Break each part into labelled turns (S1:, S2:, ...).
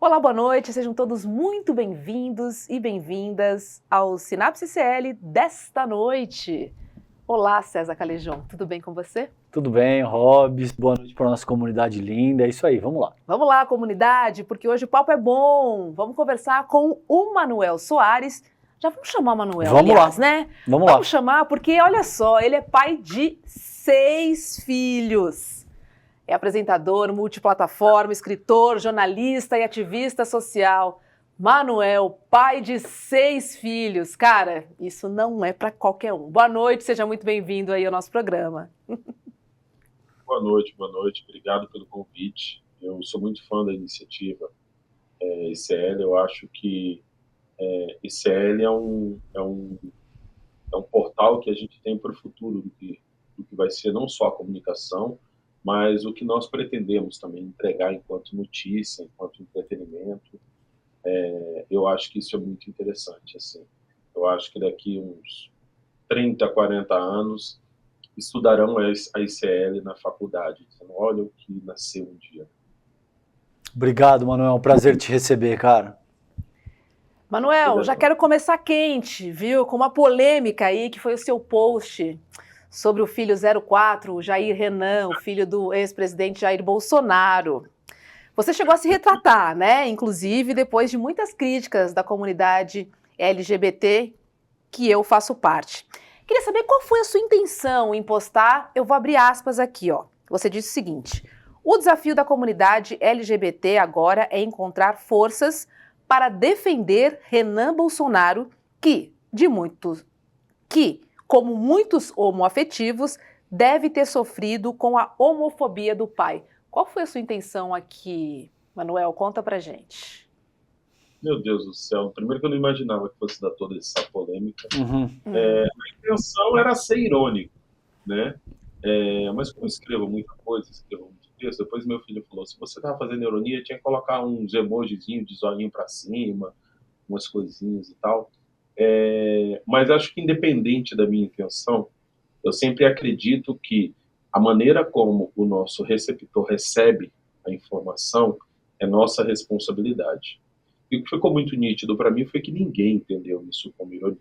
S1: Olá, boa noite, sejam todos muito bem-vindos e bem-vindas ao Sinapse CL desta noite. Olá, César Calejão, tudo bem com você?
S2: Tudo bem, Robs? Boa noite para nossa comunidade linda. É isso aí, vamos lá.
S1: Vamos lá, comunidade, porque hoje o papo é bom. Vamos conversar com o Manuel Soares. Já vamos chamar o Manuel,
S2: Vamos
S1: aliás,
S2: lá.
S1: né?
S2: Vamos lá.
S1: Vamos chamar porque, olha só, ele é pai de 6 filhos. É apresentador, multiplataforma, escritor, jornalista e ativista social. Manuel, pai de 6 filhos. Cara, isso não é para qualquer um. Boa noite, seja muito bem-vindo aí ao nosso programa.
S3: Boa noite. Obrigado pelo convite. Eu sou muito fã da iniciativa ICL. Eu acho que ICL é um portal que a gente tem para o futuro do que vai ser não só a comunicação, mas o que nós pretendemos também entregar enquanto notícia, enquanto entretenimento. Eu acho que isso é muito interessante. Assim. Eu acho que daqui uns 30, 40 anos estudarão a ICL na faculdade, dizendo, olha o que nasceu um dia.
S2: Obrigado, Manuel. É um prazer te receber, cara.
S1: Manuel, já quero começar quente, viu? Com uma polêmica aí, que foi o seu post sobre o filho 04, o Jair Renan, o filho do ex-presidente Jair Bolsonaro. Você chegou a se retratar, né? Inclusive, depois de muitas críticas da comunidade LGBT, que eu faço parte. Queria saber qual foi a sua intenção em postar, eu vou abrir aspas aqui, ó. Você disse o seguinte: o desafio da comunidade LGBT agora é encontrar forças para defender Renan Bolsonaro, como muitos homoafetivos, deve ter sofrido com a homofobia do pai. Qual foi a sua intenção aqui, Manuel? Conta pra gente.
S3: Meu Deus do céu, primeiro que eu não imaginava que fosse dar toda essa polêmica. A intenção era ser irônico, né? Mas como eu escrevo muita coisa, escrevo muito texto, depois meu filho falou, se você estava fazendo ironia, tinha que colocar uns emojizinhos de zoinho para cima, umas coisinhas e tal. Mas acho que independente da minha intenção, eu sempre acredito que a maneira como o nosso receptor recebe a informação é nossa responsabilidade. E o que ficou muito nítido para mim foi que ninguém entendeu isso como ironia.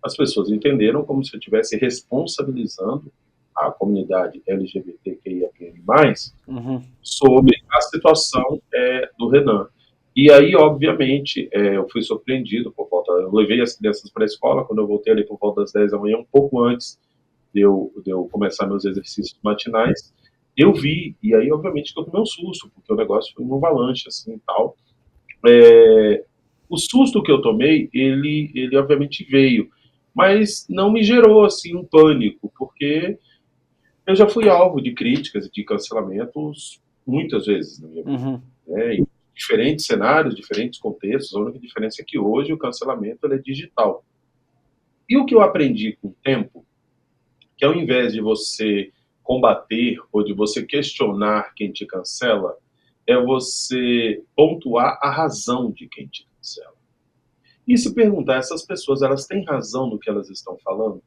S3: As pessoas entenderam como se eu estivesse responsabilizando a comunidade LGBTQIA+, sobre a situação do Renan. E aí, obviamente, eu fui surpreendido por volta. Eu levei as crianças para a escola, quando eu voltei ali por volta das 10 da manhã, um pouco antes de eu começar meus exercícios matinais, eu vi, e aí, obviamente, que eu tomei um susto, porque o negócio foi uma avalanche, assim, e tal. O susto que eu tomei, ele obviamente veio, mas não me gerou, assim, um pânico, porque eu já fui alvo de críticas e de cancelamentos muitas vezes na minha vida, né? Em diferentes cenários, diferentes contextos. A única diferença é que hoje o cancelamento ele é digital. E o que eu aprendi com o tempo, que ao invés de você combater ou de você questionar quem te cancela, é você pontuar a razão de quem te cancela. E se perguntar, essas pessoas, elas têm razão no que elas estão falando?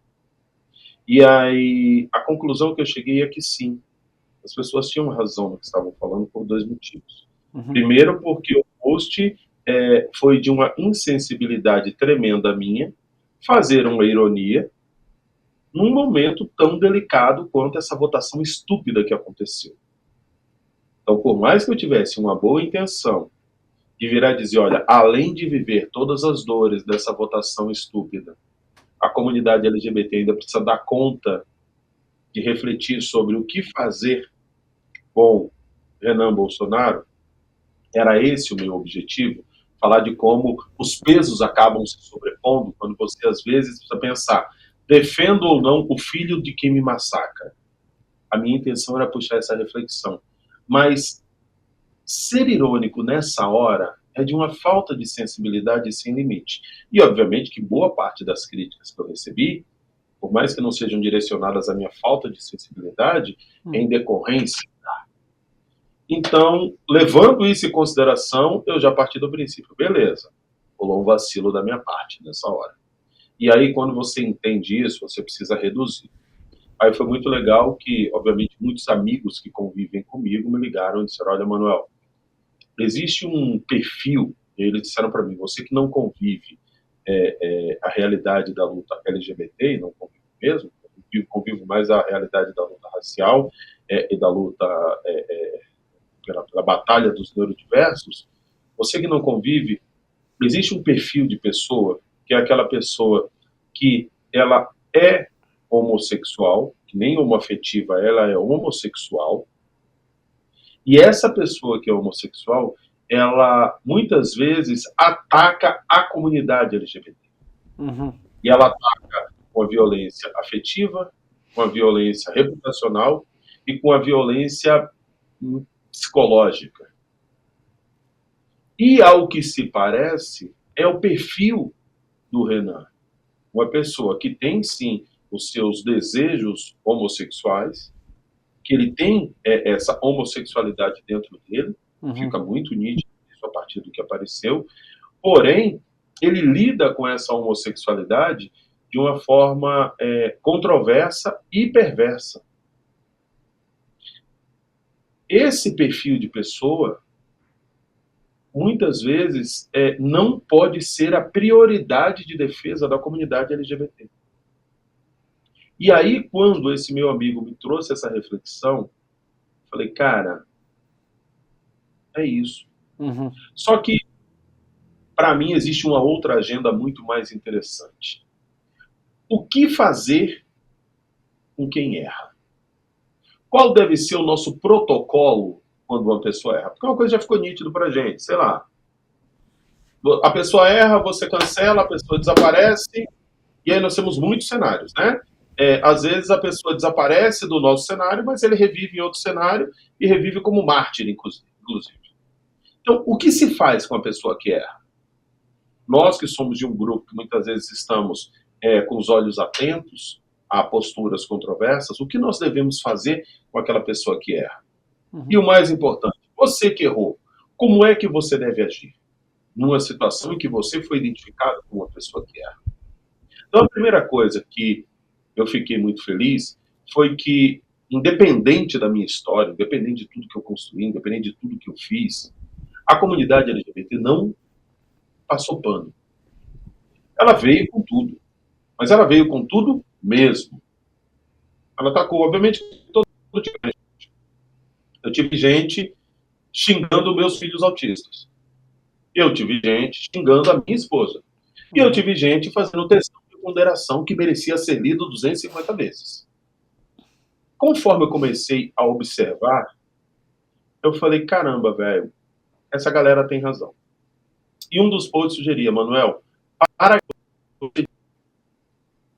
S3: E aí, a conclusão que eu cheguei é que sim, as pessoas tinham razão no que estavam falando por 2 motivos. Primeiro, porque o post foi de uma insensibilidade tremenda minha, fazer uma ironia num momento tão delicado quanto essa votação estúpida que aconteceu. Então, por mais que eu tivesse uma boa intenção de virar e dizer, olha, além de viver todas as dores dessa votação estúpida, a comunidade LGBT ainda precisa dar conta de refletir sobre o que fazer com Renan Bolsonaro, era esse o meu objetivo, falar de como os pesos acabam se sobrepondo quando você, às vezes, precisa pensar, defendo ou não o filho de quem me massacra. A minha intenção era puxar essa reflexão. Mas ser irônico nessa hora é de uma falta de sensibilidade sem limite. E, obviamente, que boa parte das críticas que eu recebi, por mais que não sejam direcionadas à minha falta de sensibilidade, é em decorrência. Então, levando isso em consideração, eu já parti do princípio, beleza, rolou um vacilo da minha parte nessa hora. E aí, quando você entende isso, você precisa reduzir. Aí foi muito legal que, obviamente, muitos amigos que convivem comigo me ligaram e disseram, olha, Manuel, existe um perfil, e eles disseram para mim, você que não convive a realidade da luta LGBT, e não convive mesmo, convivo mais a realidade da luta racial e da luta pela batalha dos neurodiversos, você que não convive, existe um perfil de pessoa, que é aquela pessoa que ela é homossexual, que nem homoafetiva, ela é homossexual, e essa pessoa que é homossexual, ela muitas vezes ataca a comunidade LGBT. E ela ataca com a violência afetiva, com a violência reputacional e com a violência psicológica. E, ao que se parece, é o perfil do Renan. Uma pessoa que tem, sim, os seus desejos homossexuais, que ele tem essa homossexualidade dentro dele, fica muito nítido isso a partir do que apareceu, porém, ele lida com essa homossexualidade de uma forma controversa e perversa. Esse perfil de pessoa, muitas vezes, não pode ser a prioridade de defesa da comunidade LGBT. E aí, quando esse meu amigo me trouxe essa reflexão, falei, cara, é isso. Só que, para mim, existe uma outra agenda muito mais interessante. O que fazer com quem erra? Qual deve ser o nosso protocolo quando uma pessoa erra? Porque uma coisa já ficou nítido pra gente, sei lá. A pessoa erra, você cancela, a pessoa desaparece, e aí nós temos muitos cenários, né? Às vezes a pessoa desaparece do nosso cenário, mas ele revive em outro cenário e revive como mártir, inclusive. Então, o que se faz com a pessoa que erra? Nós que somos de um grupo que muitas vezes estamos com os olhos atentos a posturas controversas, o que nós devemos fazer com aquela pessoa que erra? E o mais importante, você que errou, como é que você deve agir numa situação em que você foi identificado como uma pessoa que erra? Então, a primeira coisa que eu fiquei muito feliz foi que, independente da minha história, independente de tudo que eu construí, independente de tudo que eu fiz, a comunidade LGBT não passou pano. Ela veio com tudo, mas ela veio com tudo mesmo. Ela atacou, obviamente, todo tipo de gente. Eu tive gente xingando meus filhos autistas. Eu tive gente xingando a minha esposa. E eu tive gente fazendo textão de ponderação que merecia ser lido 250 vezes. Conforme eu comecei a observar, eu falei, caramba, velho, essa galera tem razão. E um dos posts sugeria, Manuel, para que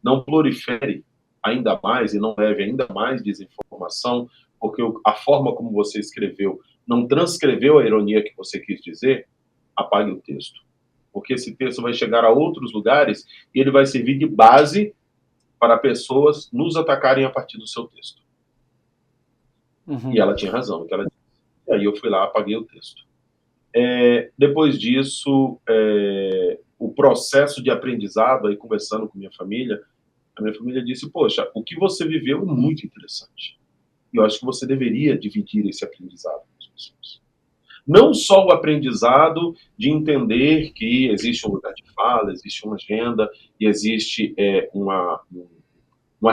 S3: não prolifere ainda mais e não leve ainda mais desinformação, porque a forma como você escreveu não transcreveu a ironia que você quis dizer, apague o texto. Porque esse texto vai chegar a outros lugares e ele vai servir de base para pessoas nos atacarem a partir do seu texto. E ela tinha razão. Que ela disse. E aí eu fui lá, apaguei o texto. Depois disso, o processo de aprendizado, aí conversando com minha família, a minha família disse, poxa, o que você viveu é muito interessante. E eu acho que você deveria dividir esse aprendizado com as pessoas. Não só o aprendizado de entender que existe um lugar de fala, existe uma agenda e existe uma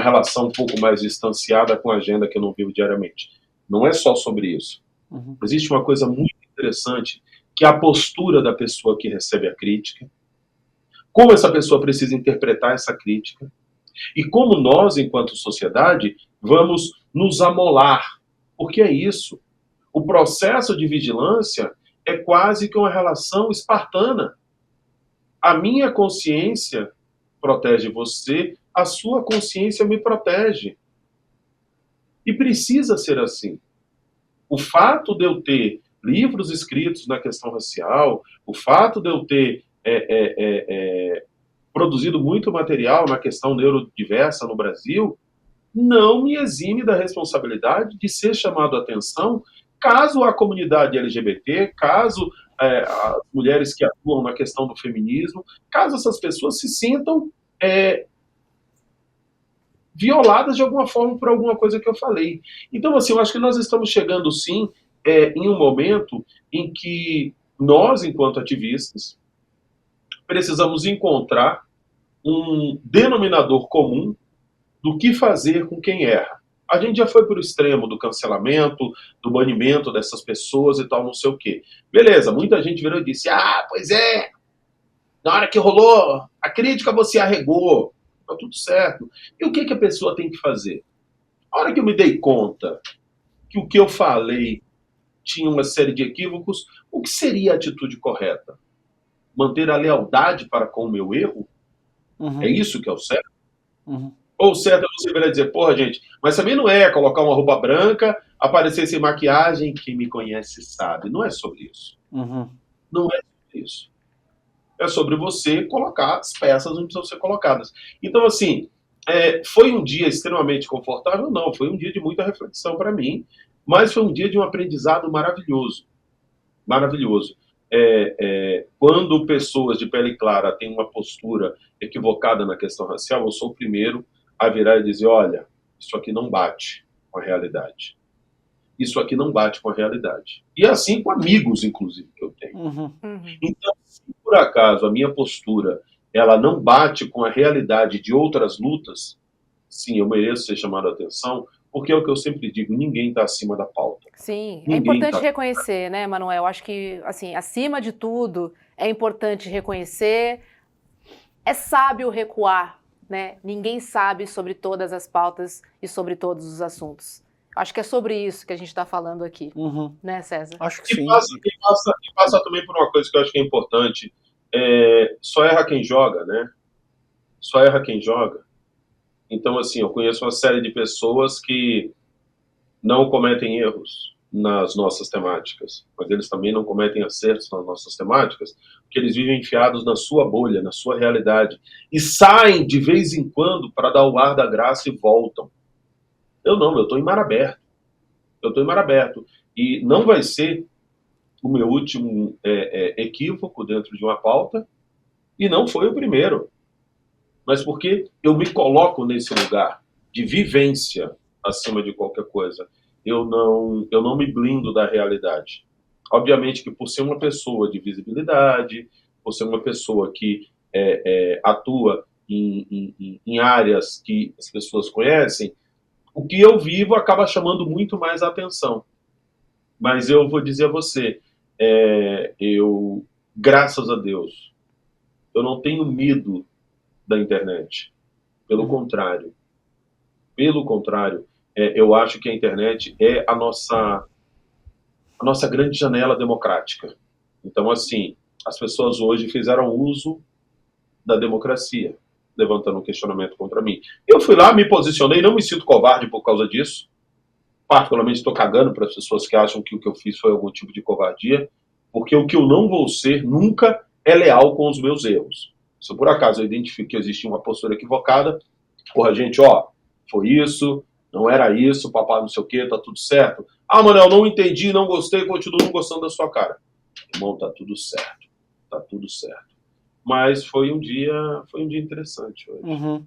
S3: relação um pouco mais distanciada com a agenda que eu não vivo diariamente. Não é só sobre isso. Existe uma coisa muito interessante, que é a postura da pessoa que recebe a crítica, como essa pessoa precisa interpretar essa crítica, e como nós, enquanto sociedade, vamos nos amolar. Porque é isso. O processo de vigilância é quase que uma relação espartana. A minha consciência protege você, a sua consciência me protege. E precisa ser assim. O fato de eu ter livros escritos na questão racial, o fato de eu ter produzido muito material na questão neurodiversa no Brasil, não me exime da responsabilidade de ser chamado a atenção caso a comunidade LGBT, caso as mulheres que atuam na questão do feminismo, caso essas pessoas se sintam violadas de alguma forma por alguma coisa que eu falei. Então, assim, eu acho que nós estamos chegando, sim, em um momento em que nós, enquanto ativistas, precisamos encontrar um denominador comum do que fazer com quem erra. A gente já foi para o extremo do cancelamento, do banimento dessas pessoas e tal, não sei o quê. Beleza, muita gente virou e disse, pois é, na hora que rolou a crítica você arregou, tá tudo certo. E o que a pessoa tem que fazer? A hora que eu me dei conta que o que eu falei tinha uma série de equívocos, o que seria a atitude correta? Manter a lealdade para com o meu erro?
S2: Uhum.
S3: É isso que é o certo?
S2: Uhum.
S3: Ou o certo é você virar e dizer, porra, gente, mas também não é colocar uma roupa branca, aparecer sem maquiagem, quem me conhece sabe. Não é sobre isso.
S2: Uhum.
S3: Não é sobre isso. É sobre você colocar as peças onde precisam ser colocadas. Então, assim, foi um dia extremamente confortável? Não, foi um dia de muita reflexão para mim, mas foi um dia de um aprendizado maravilhoso. Maravilhoso. Quando pessoas de pele clara têm uma postura equivocada na questão racial, eu sou o primeiro a virar e dizer, olha, isso aqui não bate com a realidade. Isso aqui não bate com a realidade. E assim com amigos, inclusive, que eu tenho.
S2: Uhum.
S3: Então, se por acaso a minha postura ela não bate com a realidade de outras lutas, sim, eu mereço ser chamado a atenção, porque é o que eu sempre digo, ninguém está acima da pauta.
S1: Sim, é
S3: Ninguém
S1: importante
S3: tá...
S1: reconhecer, né, Manuel? Acho que, assim, acima de tudo, é importante reconhecer, é sábio recuar, né? Ninguém sabe sobre todas as pautas e sobre todos os assuntos. Acho que é sobre isso que a gente está falando aqui, né, César?
S2: Acho que sim.
S3: E passa também por uma coisa que eu acho que é importante, só erra quem joga, né? Só erra quem joga. Então, assim, eu conheço uma série de pessoas que não cometem erros nas nossas temáticas, mas eles também não cometem acertos nas nossas temáticas, porque eles vivem enfiados na sua bolha, na sua realidade, e saem de vez em quando para dar o ar da graça e voltam. Eu não, eu estou em mar aberto. Eu estou em mar aberto. E não vai ser o meu último equívoco dentro de uma pauta, e não foi o primeiro. Mas porque eu me coloco nesse lugar de vivência acima de qualquer coisa. Eu não me blindo da realidade. Obviamente que por ser uma pessoa de visibilidade, por ser uma pessoa que atua em áreas que as pessoas conhecem, o que eu vivo acaba chamando muito mais a atenção. Mas eu vou dizer a você, graças a Deus, eu não tenho medo da internet. Pelo contrário. Pelo contrário, eu acho que a internet é a nossa grande janela democrática. Então, assim, as pessoas hoje fizeram uso da democracia, levantando um questionamento contra mim. Eu fui lá, me posicionei, não me sinto covarde por causa disso. Particularmente estou cagando para as pessoas que acham que o que eu fiz foi algum tipo de covardia, porque o que eu não vou ser nunca é leal com os meus erros. Se por acaso eu identifico que existia uma postura equivocada, porra, gente, foi isso, não era isso, papai não sei o que, tá tudo certo. Ah, Manuel, não entendi, não gostei, continuo não gostando da sua cara. Irmão, tá tudo certo, tá tudo certo. Mas foi um dia interessante hoje.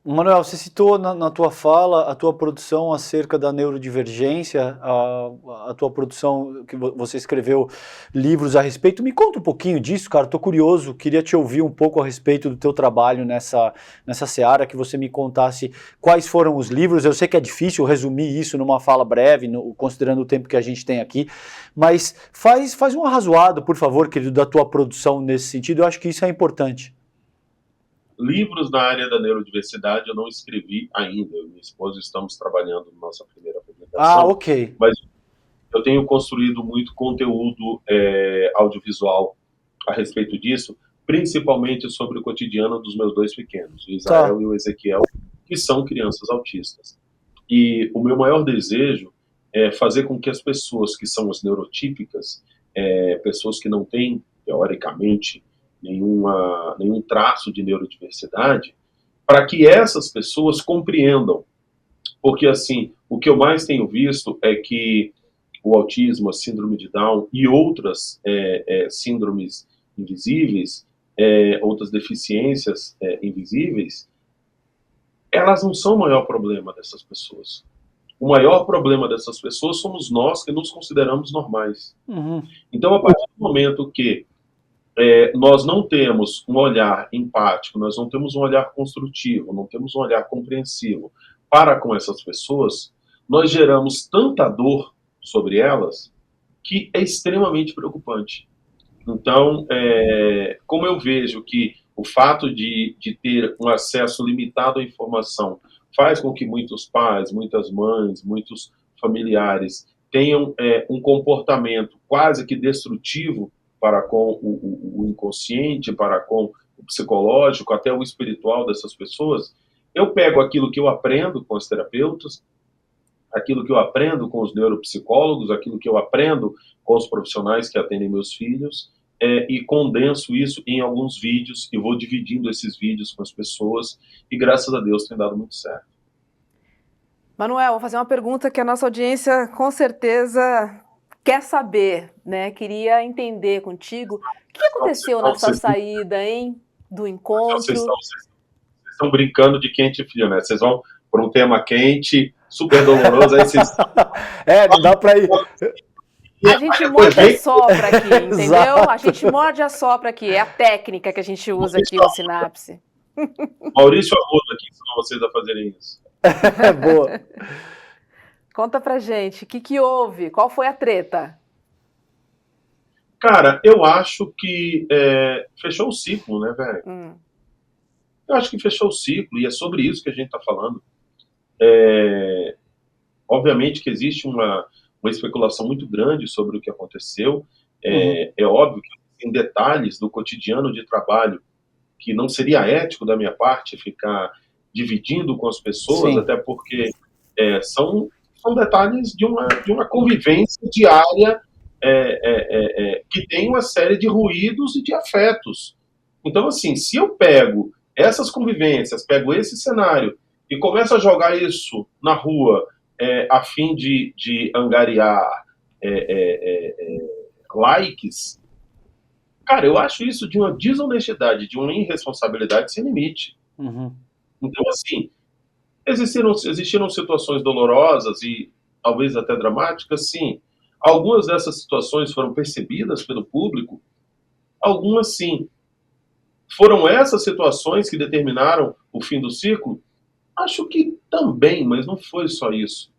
S2: Manuel, você citou na tua fala a tua produção acerca da neurodivergência, a tua produção que você escreveu livros a respeito. Me conta um pouquinho disso, cara, estou curioso, queria te ouvir um pouco a respeito do teu trabalho nessa seara, que você me contasse quais foram os livros. Eu sei que é difícil resumir isso numa fala breve, considerando o tempo que a gente tem aqui, mas faz um arrazoado, por favor, querido, da tua produção nesse sentido, eu acho que isso é importante.
S3: Livros na área da neurodiversidade eu não escrevi ainda. Eu e minha esposa estamos trabalhando na nossa primeira publicação.
S2: Ok.
S3: Mas eu tenho construído muito conteúdo audiovisual a respeito disso, principalmente sobre o cotidiano dos meus dois pequenos, o Israel e o Ezequiel, que são crianças autistas. E o meu maior desejo é fazer com que as pessoas que são as neurotípicas, pessoas que não têm, teoricamente, nenhum traço de neurodiversidade, para que essas pessoas compreendam. Porque, assim, o que eu mais tenho visto é que o autismo, a síndrome de Down e outras síndromes invisíveis, outras deficiências invisíveis, elas não são o maior problema dessas pessoas. o maior problema dessas pessoas somos nós que nos consideramos normais.
S2: Uhum.
S3: Então, a partir do momento que nós não temos um olhar empático, nós não temos um olhar construtivo, não temos um olhar compreensivo para com essas pessoas, nós geramos tanta dor sobre elas que é extremamente preocupante. Então, como eu vejo que o fato de ter um acesso limitado à informação faz com que muitos pais, muitas mães, muitos familiares tenham um comportamento quase que destrutivo para com o inconsciente, para com o psicológico, até o espiritual dessas pessoas, eu pego aquilo que eu aprendo com os terapeutas, aquilo que eu aprendo com os neuropsicólogos, aquilo que eu aprendo com os profissionais que atendem meus filhos, e condenso isso em alguns vídeos e vou dividindo esses vídeos com as pessoas e graças a Deus tem dado muito certo.
S1: Manuel, vou fazer uma pergunta que a nossa audiência com certeza quer saber, né? Queria entender contigo. O que aconteceu nessa saída, hein? Do encontro?
S3: Vocês estão brincando de quente e frio, né? Vocês vão por um tema quente, super doloroso, aí vocês...
S2: não dá pra ir...
S1: A gente morde e assopra aqui, entendeu? A gente morde e assopra aqui. É a técnica que a gente usa aqui no Sinapse.
S3: Maurício Arruda aqui ensinou vocês a fazerem isso.
S2: Boa.
S1: Conta pra gente, o que houve? Qual foi a treta?
S3: Cara, eu acho que fechou o ciclo, né, velho? Eu acho que fechou o ciclo e é sobre isso que a gente tá falando. Obviamente que existe uma especulação muito grande sobre o que aconteceu. É óbvio que tem detalhes do cotidiano de trabalho que não seria ético da minha parte ficar dividindo com as pessoas, até porque são detalhes de uma convivência diária que tem uma série de ruídos e de afetos. Então, assim, se eu pego essas convivências, pego esse cenário e começo a jogar isso na rua a fim de angariar likes, cara, eu acho isso de uma desonestidade, de uma irresponsabilidade sem limite. Então, assim, existiram situações dolorosas e talvez até dramáticas, sim. Algumas dessas situações foram percebidas pelo público, algumas sim. Foram essas situações que determinaram o fim do ciclo? Acho que também, mas não foi só isso.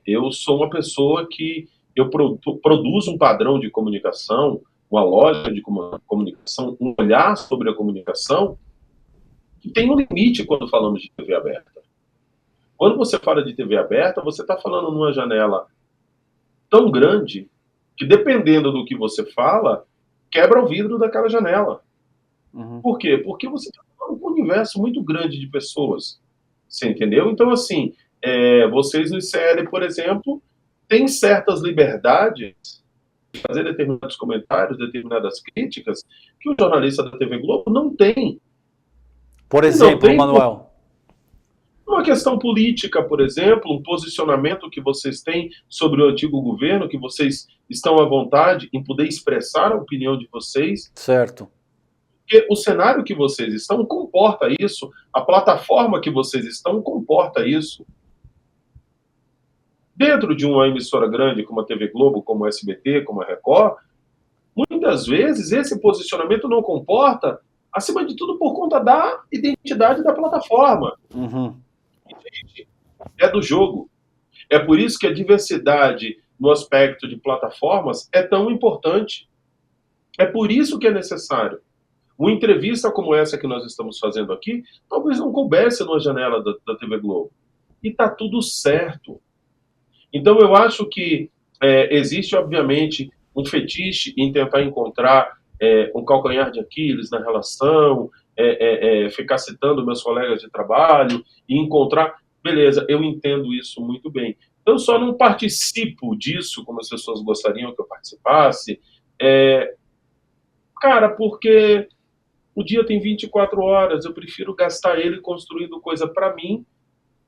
S3: Eu sou uma pessoa que eu produzo um padrão de comunicação, uma lógica de comunicação, um olhar sobre a comunicação que tem um limite quando falamos de TV aberta. Quando você fala de TV aberta, você está falando numa janela tão grande que, dependendo do que você fala, quebra o vidro daquela janela. Por quê? Porque você está falando com um universo muito grande de pessoas. Você entendeu? Então, assim, vocês no ICL, por exemplo, têm certas liberdades de fazer determinados comentários, determinadas críticas, que o jornalista da TV Globo não tem.
S2: Por exemplo, Manuel?
S3: Uma questão política, por exemplo, um posicionamento que vocês têm sobre o antigo governo, que vocês estão à vontade em poder expressar a opinião de vocês.
S2: Certo.
S3: Porque o cenário que vocês estão comporta isso, a plataforma que vocês estão comporta isso. Dentro de uma emissora grande como a TV Globo, como a SBT, como a Record, muitas vezes esse posicionamento não comporta, acima de tudo, por conta da identidade da plataforma. É do jogo. É por isso que a diversidade no aspecto de plataformas é tão importante. É por isso que é necessário. Uma entrevista como essa que nós estamos fazendo aqui, talvez não coubesse numa janela da TV Globo. E tá tudo certo. Então eu acho que existe, obviamente, um fetiche em tentar encontrar um calcanhar de Aquiles na relação, ficar citando meus colegas de trabalho e encontrar... Beleza, eu entendo isso muito bem. Eu só não participo disso como as pessoas gostariam que eu participasse, cara, porque o dia tem 24 horas, eu prefiro gastar ele construindo coisa para mim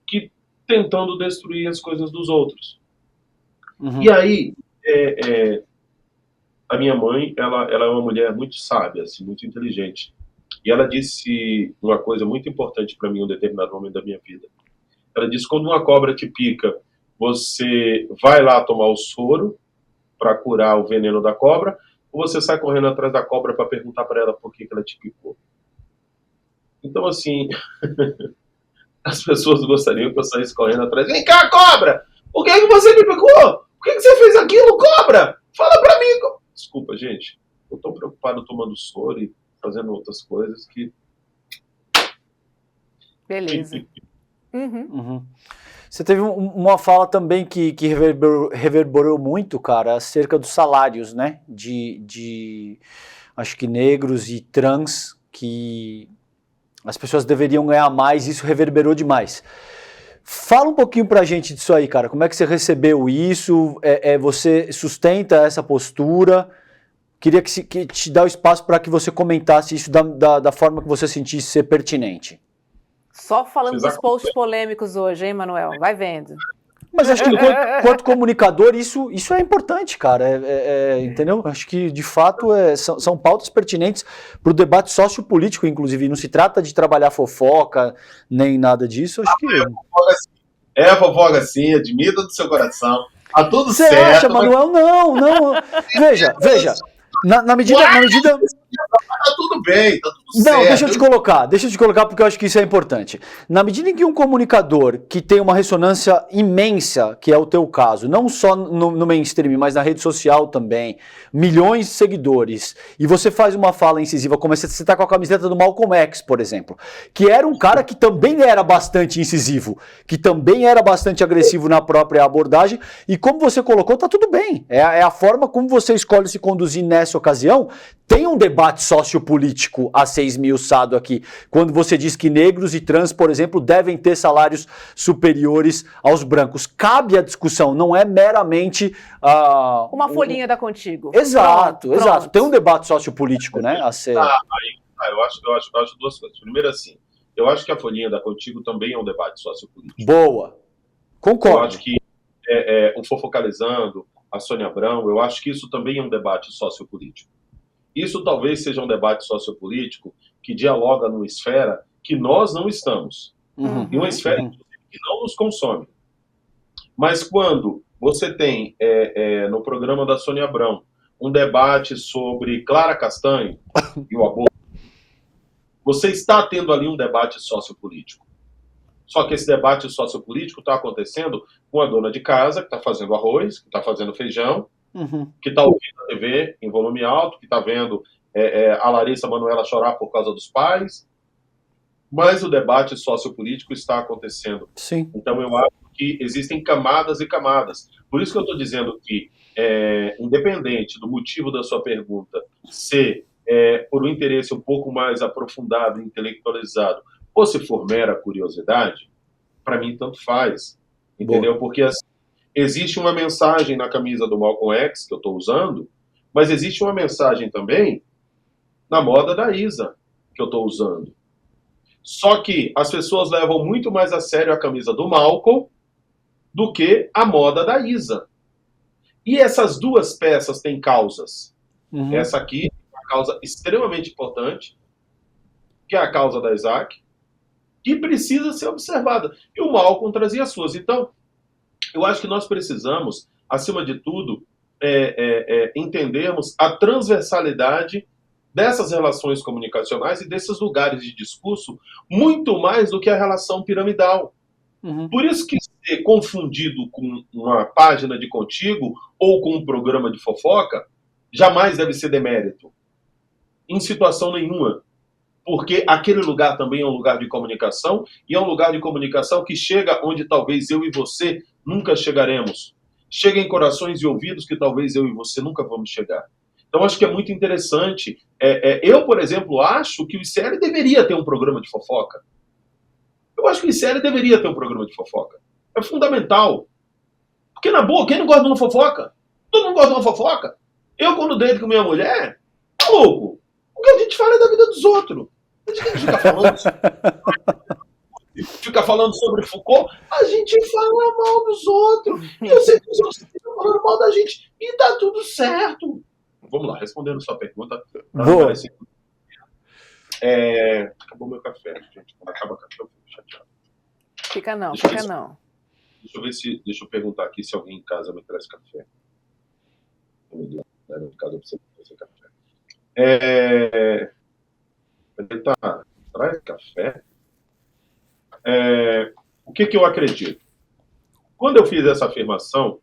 S3: que tentando destruir as coisas dos outros. E aí, a minha mãe, ela é uma mulher muito sábia, assim, muito inteligente. E ela disse uma coisa muito importante para mim em um determinado momento da minha vida. Ela disse, quando uma cobra te pica, você vai lá tomar o soro para curar o veneno da cobra, ou você sai correndo atrás da cobra para perguntar para ela por que ela te picou. Então, assim, as pessoas gostariam que eu saísse correndo atrás. Vem cá, cobra! Por que você me picou? Por que você fez aquilo, cobra? Fala para mim! Desculpa, gente. Eu tô preocupado tomando soro e fazendo outras coisas que...
S1: Beleza.
S2: Você teve uma fala também que reverberou muito, cara, acerca dos salários, né? De acho que negros e trans, que as pessoas deveriam ganhar mais, isso reverberou demais. Fala um pouquinho pra gente disso aí, cara. Como é que você recebeu isso? Você sustenta essa postura? Queria que te dar o espaço para que você comentasse isso da forma que você sentisse ser pertinente.
S1: Só falando dos posts polêmicos hoje, hein, Manuel? Vai vendo.
S2: Mas acho que enquanto comunicador, isso é importante, cara. Entendeu? Acho que, de fato, são pautas pertinentes para o debate sociopolítico, inclusive. Não se trata de trabalhar fofoca, nem nada disso. Acho que...
S3: É fofoca sim, admita do seu coração. Tá tudo
S2: certo. Você acha, Manuel? Não. Veja. Na medida...
S3: Tá tudo bem, tá tudo certo.
S2: Não, deixa eu te colocar porque eu acho que isso é importante. Na medida em que um comunicador que tem uma ressonância imensa, que é o teu caso, não só no mainstream, mas na rede social também, milhões de seguidores, e você faz uma fala incisiva, como você tá com a camiseta do Malcolm X, por exemplo, que era um cara que também era bastante incisivo, que também era bastante agressivo na própria abordagem, e como você colocou, tá tudo bem. É a forma como você escolhe se conduzir nessa ocasião. Tem um debate sociopolítico a ser esmiuçado aqui, quando você diz que negros e trans, por exemplo, devem ter salários superiores aos brancos. Cabe a discussão, não é meramente...
S1: uma folhinha da Contigo.
S2: Exato. Tem um debate sociopolítico, né, a ser...
S3: Eu acho duas coisas. Primeiro, assim, eu acho que a folhinha da Contigo também é um debate sociopolítico.
S2: Boa. Concordo.
S3: Eu acho que o Fofocalizando, a Sônia Abrão, eu acho que isso também é um debate sociopolítico. Isso talvez seja um debate sociopolítico que dialoga numa esfera que nós não estamos. E uma esfera que não nos consome. Mas quando você tem, no programa da Sônia Abrão, um debate sobre Clara Castanho e o aborto, você está tendo ali um debate sociopolítico. Só que esse debate sociopolítico está acontecendo com a dona de casa, que está fazendo arroz, que está fazendo feijão, que está ouvindo a TV em volume alto, que está vendo a Larissa Manoela chorar por causa dos pais, mas o debate sociopolítico está acontecendo.
S2: Sim.
S3: Então eu acho que existem camadas e camadas. Por isso que eu estou dizendo que, independente do motivo da sua pergunta ser por um interesse um pouco mais aprofundado, intelectualizado, ou se for mera curiosidade, para mim tanto faz. Entendeu? Porque assim, existe uma mensagem na camisa do Malcolm X que eu estou usando, mas existe uma mensagem também na moda da Isa que eu estou usando. Só que as pessoas levam muito mais a sério a camisa do Malcolm do que a moda da Isa. E essas duas peças têm causas. Essa aqui é uma causa extremamente importante, que é a causa da Isaac, que precisa ser observada. E o Malcolm trazia as suas. Então, eu acho que nós precisamos, acima de tudo, entendermos a transversalidade dessas relações comunicacionais e desses lugares de discurso muito mais do que a relação piramidal. Por isso que ser confundido com uma página de Contigo ou com um programa de fofoca jamais deve ser demérito. Em situação nenhuma. Porque aquele lugar também é um lugar de comunicação e é um lugar de comunicação que chega onde talvez eu e você nunca chegaremos. Chega em corações e ouvidos que talvez eu e você nunca vamos chegar. Então, acho que é muito interessante. Eu, por exemplo, acho que o ICL deveria ter um programa de fofoca. Eu acho que o ICL deveria ter um programa de fofoca. É fundamental. Porque, na boa, quem não gosta de uma fofoca? Todo mundo gosta de uma fofoca. Eu, quando deito com minha mulher, tá louco. O que a gente fala é da vida dos outros. A gente fica falando sobre Foucault, a gente fala mal dos outros. E eu sei que os outros ficam falando mal da gente. E tá tudo certo. Vamos lá, respondendo sua pergunta.
S2: Boa.
S3: Acabou meu café, gente. Quando acaba o café, eu fico chateado.
S1: Fica não,
S3: Deixa eu
S1: fica
S3: ver
S1: não.
S3: Deixa eu perguntar aqui se alguém em casa me traz café. Meu Deus, em casa precisa trazer café. Traz café? O que eu acredito? Quando eu fiz essa afirmação,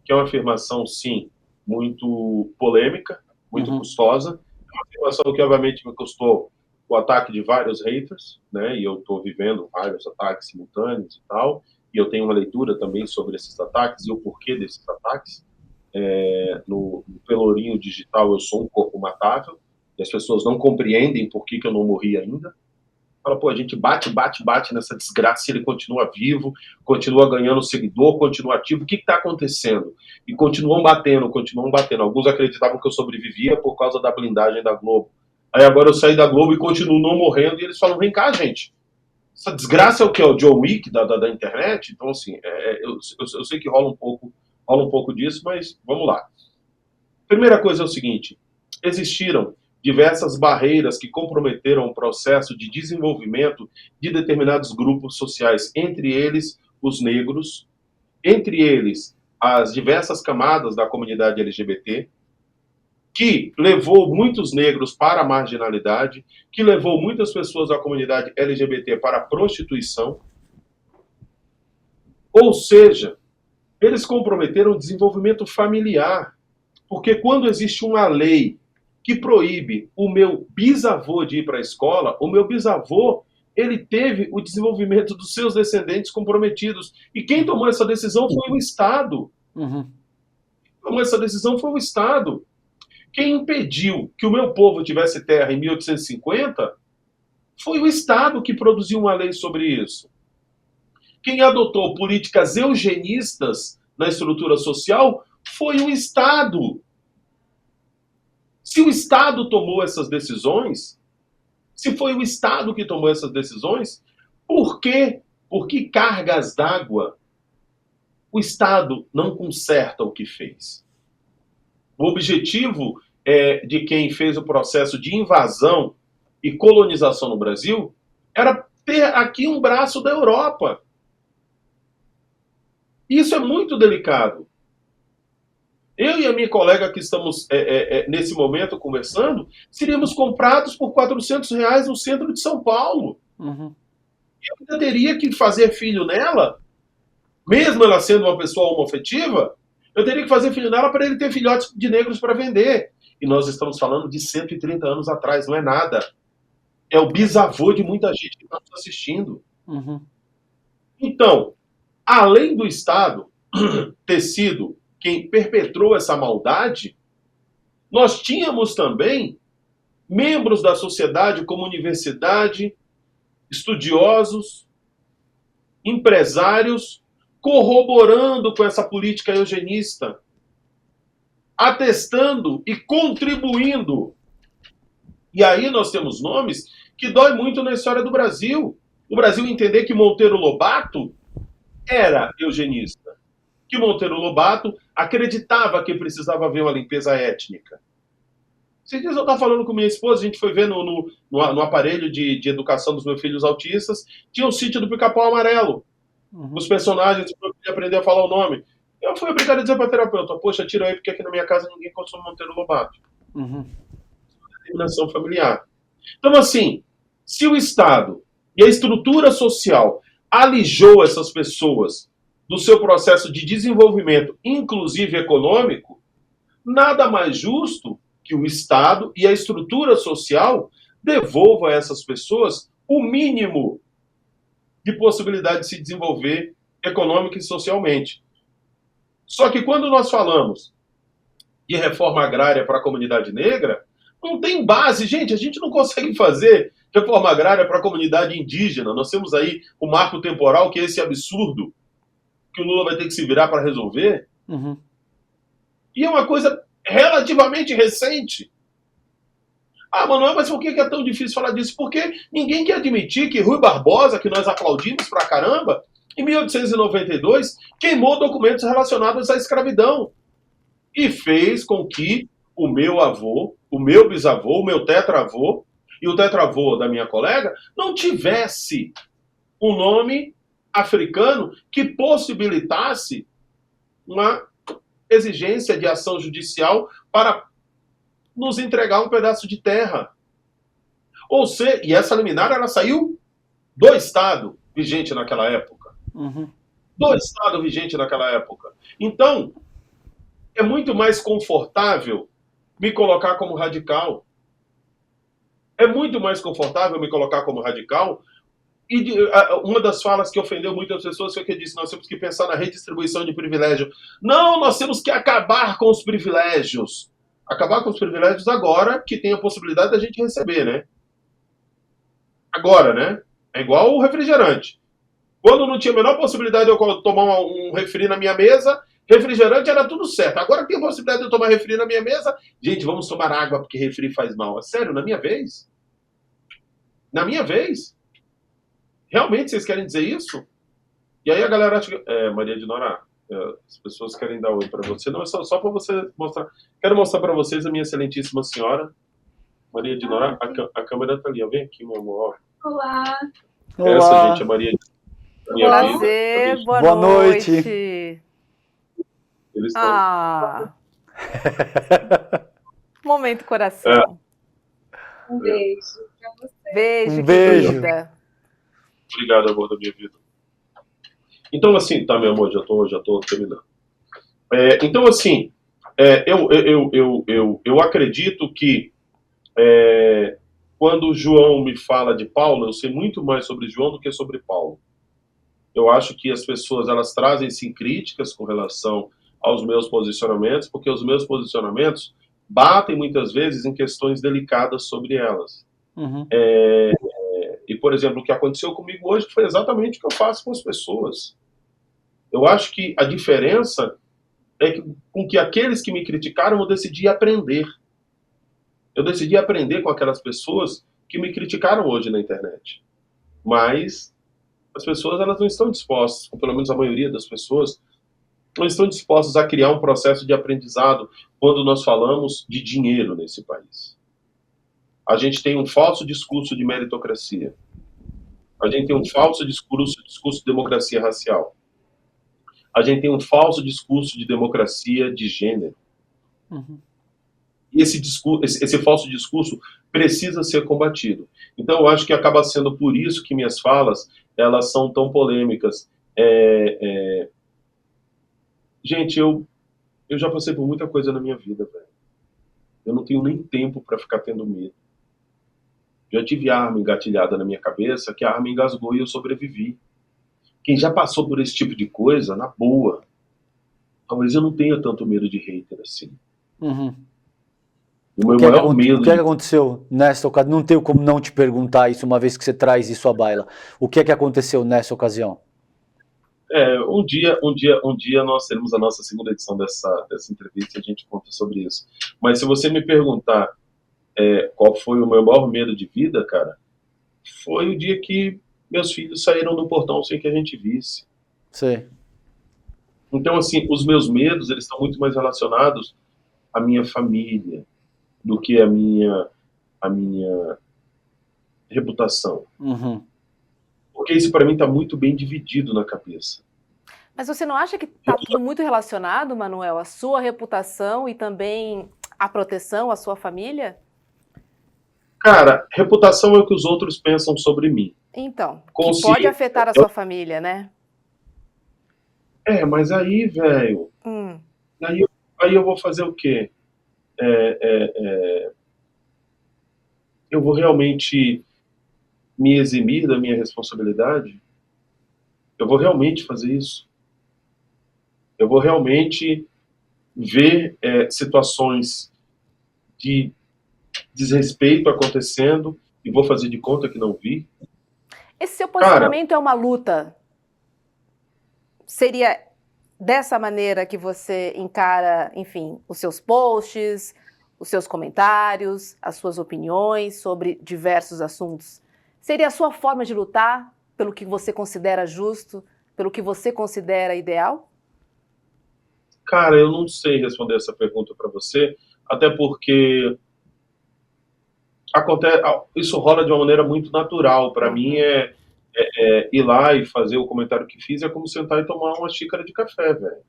S3: que é uma afirmação, sim, muito polêmica, muito custosa, é uma afirmação que, obviamente, me custou o ataque de vários haters, né? E eu estou vivendo vários ataques simultâneos e tal, e eu tenho uma leitura também sobre esses ataques e o porquê desses ataques. No pelourinho digital, eu sou um corpo matável, e as pessoas não compreendem por que eu não morri ainda. Fala, pô, a gente bate nessa desgraça, ele continua vivo, continua ganhando seguidor, continua ativo, o que está acontecendo? E continuam batendo. Alguns acreditavam que eu sobrevivia por causa da blindagem da Globo. Aí agora eu saí da Globo e continuo não morrendo, e eles falam, vem cá, gente, essa desgraça é o que? É o John Wick da internet? Então, assim, eu sei que rola um pouco disso, mas vamos lá. Primeira coisa é o seguinte, existiram diversas barreiras que comprometeram o processo de desenvolvimento de determinados grupos sociais, entre eles os negros, entre eles as diversas camadas da comunidade LGBT, que levou muitos negros para a marginalidade, que levou muitas pessoas da comunidade LGBT para a prostituição. Ou seja, eles comprometeram o desenvolvimento familiar, porque quando existe uma lei que proíbe o meu bisavô de ir para a escola, o meu bisavô, ele teve o desenvolvimento dos seus descendentes comprometidos. E quem tomou essa decisão foi o Estado. Tomou essa decisão foi o Estado. Quem impediu que o meu povo tivesse terra em 1850 foi o Estado que produziu uma lei sobre isso. Quem adotou políticas eugenistas na estrutura social foi o Estado. Se o Estado tomou essas decisões, se foi o Estado que tomou essas decisões, por quê? Por que cargas d'água o Estado não conserta o que fez? O objetivo de quem fez o processo de invasão e colonização no Brasil era ter aqui um braço da Europa. Isso é muito delicado. Eu e a minha colega que estamos, nesse momento, conversando, seríamos comprados por R$400 no centro de São Paulo. Eu ainda teria que fazer filho nela, mesmo ela sendo uma pessoa homoafetiva, eu teria que fazer filho nela para ele ter filhotes de negros para vender. E nós estamos falando de 130 anos atrás, não é nada. É o bisavô de muita gente que está nos assistindo. Então, além do Estado ter sido quem perpetrou essa maldade, nós tínhamos também membros da sociedade, como universidade, estudiosos, empresários, corroborando com essa política eugenista, atestando e contribuindo. E aí nós temos nomes que dói muito na história do Brasil. O Brasil entender que Monteiro Lobato era eugenista, que Monteiro Lobato acreditava que precisava haver uma limpeza étnica. Esses dias eu estava falando com minha esposa, a gente foi ver no aparelho de educação dos meus filhos autistas, tinha o sítio do Pica-Pau Amarelo. Os personagens, para eu aprender a falar o nome. Eu fui obrigado a dizer para a terapeuta, poxa, tira aí, porque aqui na minha casa ninguém consome Monteiro Lobato. Determinação familiar. Então, assim, se o Estado e a estrutura social alijou essas pessoas do seu processo de desenvolvimento, inclusive econômico, nada mais justo que o Estado e a estrutura social devolva a essas pessoas o mínimo de possibilidade de se desenvolver econômica e socialmente. Só que quando nós falamos de reforma agrária para a comunidade negra, não tem base. Gente, a gente não consegue fazer reforma agrária para a comunidade indígena. Nós temos aí o marco temporal, que é esse absurdo que o Lula vai ter que se virar para resolver. E é uma coisa relativamente recente. Ah, Manuel, mas por que é tão difícil falar disso? Porque ninguém quer admitir que Rui Barbosa, que nós aplaudimos pra caramba, em 1892, queimou documentos relacionados à escravidão. E fez com que o meu avô, o meu bisavô, o meu tetravô e o tetravô da minha colega não tivesse o nome africano que possibilitasse uma exigência de ação judicial para nos entregar um pedaço de terra. Ou seja, e essa liminar ela saiu do Estado vigente naquela época. Do Estado vigente naquela época. Então, é muito mais confortável me colocar como radical. É muito mais confortável me colocar como radical. E uma das falas que ofendeu muitas pessoas foi que eu disse: nós temos que pensar na redistribuição de privilégio. Não, nós temos que acabar com os privilégios. Acabar com os privilégios agora que tem a possibilidade da gente receber, né? Agora, né? É igual o refrigerante. Quando não tinha a menor possibilidade de eu tomar um refri na minha mesa, refrigerante era tudo certo. Agora tem a possibilidade de eu tomar refri na minha mesa. Gente, vamos tomar água porque refri faz mal. É sério, na minha vez? Na minha vez? Realmente vocês querem dizer isso? E aí a galera acha que... Maria de Nora, as pessoas querem dar oi para você. Não, é só para você mostrar. Quero mostrar para vocês a minha excelentíssima senhora. Maria de Nora, a câmera está ali. Vem aqui, meu amor.
S4: Olá.
S3: Essa, gente, é Maria de minha
S1: prazer,
S3: vida.
S1: boa noite.
S3: Eles estão...
S1: Momento coração.
S4: Um beijo pra você.
S1: Beijo,
S2: beijo.
S1: querida.
S3: Obrigado, amor da minha vida. Então, assim, tá, meu amor, já tô terminando. Então, assim, eu acredito que quando o João me fala de Paulo, eu sei muito mais sobre João do que sobre Paulo. Eu acho que as pessoas, elas trazem, sim, críticas com relação aos meus posicionamentos, porque os meus posicionamentos batem, muitas vezes, em questões delicadas sobre elas. E, por exemplo, o que aconteceu comigo hoje foi exatamente o que eu faço com as pessoas. Eu acho que a diferença é que, com que aqueles que me criticaram, eu decidi aprender. Eu decidi aprender com aquelas pessoas que me criticaram hoje na internet. Mas as pessoas, elas não estão dispostas, ou pelo menos a maioria das pessoas, não estão dispostas a criar um processo de aprendizado quando nós falamos de dinheiro nesse país. A gente tem um falso discurso de meritocracia. A gente tem um falso discurso de democracia racial. A gente tem um falso discurso de democracia de gênero. E esse falso discurso precisa ser combatido. Então, eu acho que acaba sendo por isso que minhas falas, elas são tão polêmicas. Gente, eu já passei por muita coisa na minha vida, velho. Eu não tenho nem tempo para ficar tendo medo. Já tive arma engatilhada na minha cabeça, que a arma engasgou e eu sobrevivi. Quem já passou por esse tipo de coisa, na boa, talvez eu não tenha tanto medo de hater assim. O meu maior medo...
S2: O que é que aconteceu nessa ocasião? Não tenho como não te perguntar isso, uma vez que você traz isso à baila. O que é que aconteceu nessa ocasião?
S3: Um dia nós teremos a nossa segunda edição dessa entrevista e a gente conta sobre isso. Mas se você me perguntar qual foi o meu maior medo de vida, cara, foi o dia que meus filhos saíram do portão sem que a gente visse.
S2: Sim.
S3: Então, assim, os meus medos, eles estão muito mais relacionados à minha família do que à minha reputação. Porque isso, para mim, está muito bem dividido na cabeça.
S1: Mas você não acha que está tudo muito relacionado, Manuel, a sua reputação e também a proteção à sua família?
S3: Cara, reputação é o que os outros pensam sobre mim.
S1: Então, que pode afetar a sua família, né?
S3: Mas aí, velho, aí eu vou fazer o quê? Eu vou realmente me eximir da minha responsabilidade? Eu vou realmente fazer isso? Eu vou realmente ver situações de desrespeito acontecendo e vou fazer de conta que não vi?
S1: Esse seu posicionamento é uma luta? Seria dessa maneira que você encara, enfim, os seus posts, os seus comentários, as suas opiniões sobre diversos assuntos? Seria a sua forma de lutar pelo que você considera justo, pelo que você considera ideal?
S3: Cara, eu não sei responder essa pergunta para você, até porque isso rola de uma maneira muito natural. Para mim ir lá e fazer o comentário que fiz é como sentar e tomar uma xícara de café, velho.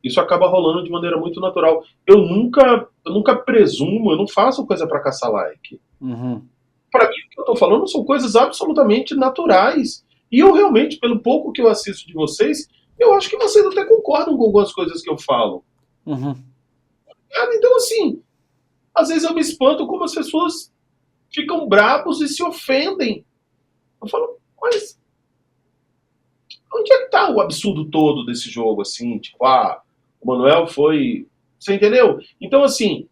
S3: Isso acaba rolando de maneira muito natural. Eu nunca presumo, eu não faço coisa para caçar like. Para mim, o que eu tô falando são coisas absolutamente naturais. E eu realmente, pelo pouco que eu assisto de vocês, eu acho que vocês até concordam com algumas coisas que eu falo. Então, assim, às vezes eu me espanto como as pessoas ficam bravos e se ofendem. Eu falo, mas onde é que tá o absurdo todo desse jogo, assim? Tipo, o Manuel foi... Você entendeu? Então, assim,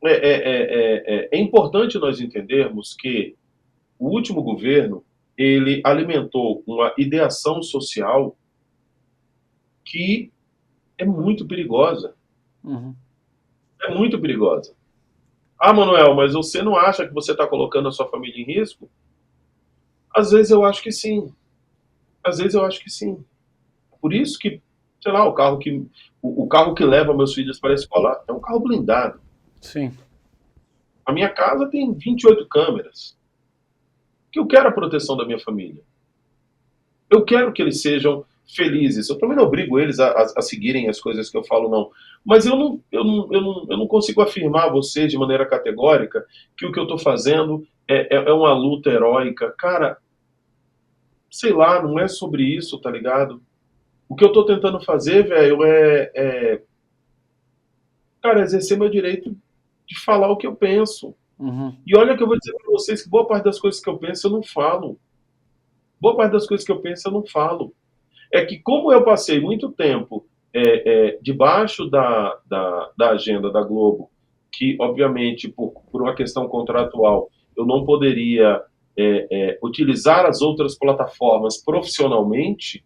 S3: é importante nós entendermos que o último governo, ele alimentou uma ideação social que é muito perigosa. É muito perigosa. Manuel, mas você não acha que você está colocando a sua família em risco? Às vezes eu acho que sim. Às vezes eu acho que sim. Por isso que, sei lá, o carro que leva meus filhos para a escola é um carro blindado.
S2: Sim.
S3: A minha casa tem 28 câmeras. Que eu quero a proteção da minha família. Eu quero que eles sejam felizes. Eu também não obrigo eles a seguirem as coisas que eu falo, não. Mas eu não consigo afirmar a vocês de maneira categórica que o que eu estou fazendo é uma luta heróica. Cara, sei lá, não é sobre isso, tá ligado? O que eu estou tentando fazer, velho, cara, exercer meu direito de falar o que eu penso. E olha que eu vou dizer para vocês que boa parte das coisas que eu penso eu não falo. Boa parte das coisas que eu penso eu não falo. É que como eu passei muito tempo debaixo da agenda da Globo, que obviamente por uma questão contratual eu não poderia utilizar as outras plataformas profissionalmente,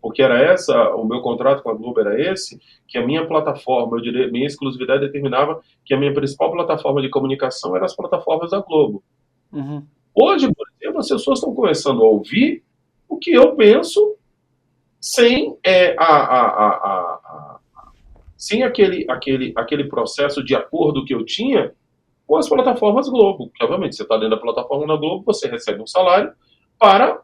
S3: porque o meu contrato com a Globo era esse, que a minha plataforma, minha exclusividade determinava que a minha principal plataforma de comunicação eram as plataformas da Globo. Hoje, por exemplo, as pessoas estão começando a ouvir o que eu penso sem sem aquele processo de acordo que eu tinha com as plataformas Globo. Que, obviamente, você está dentro da plataforma da Globo, você recebe um salário para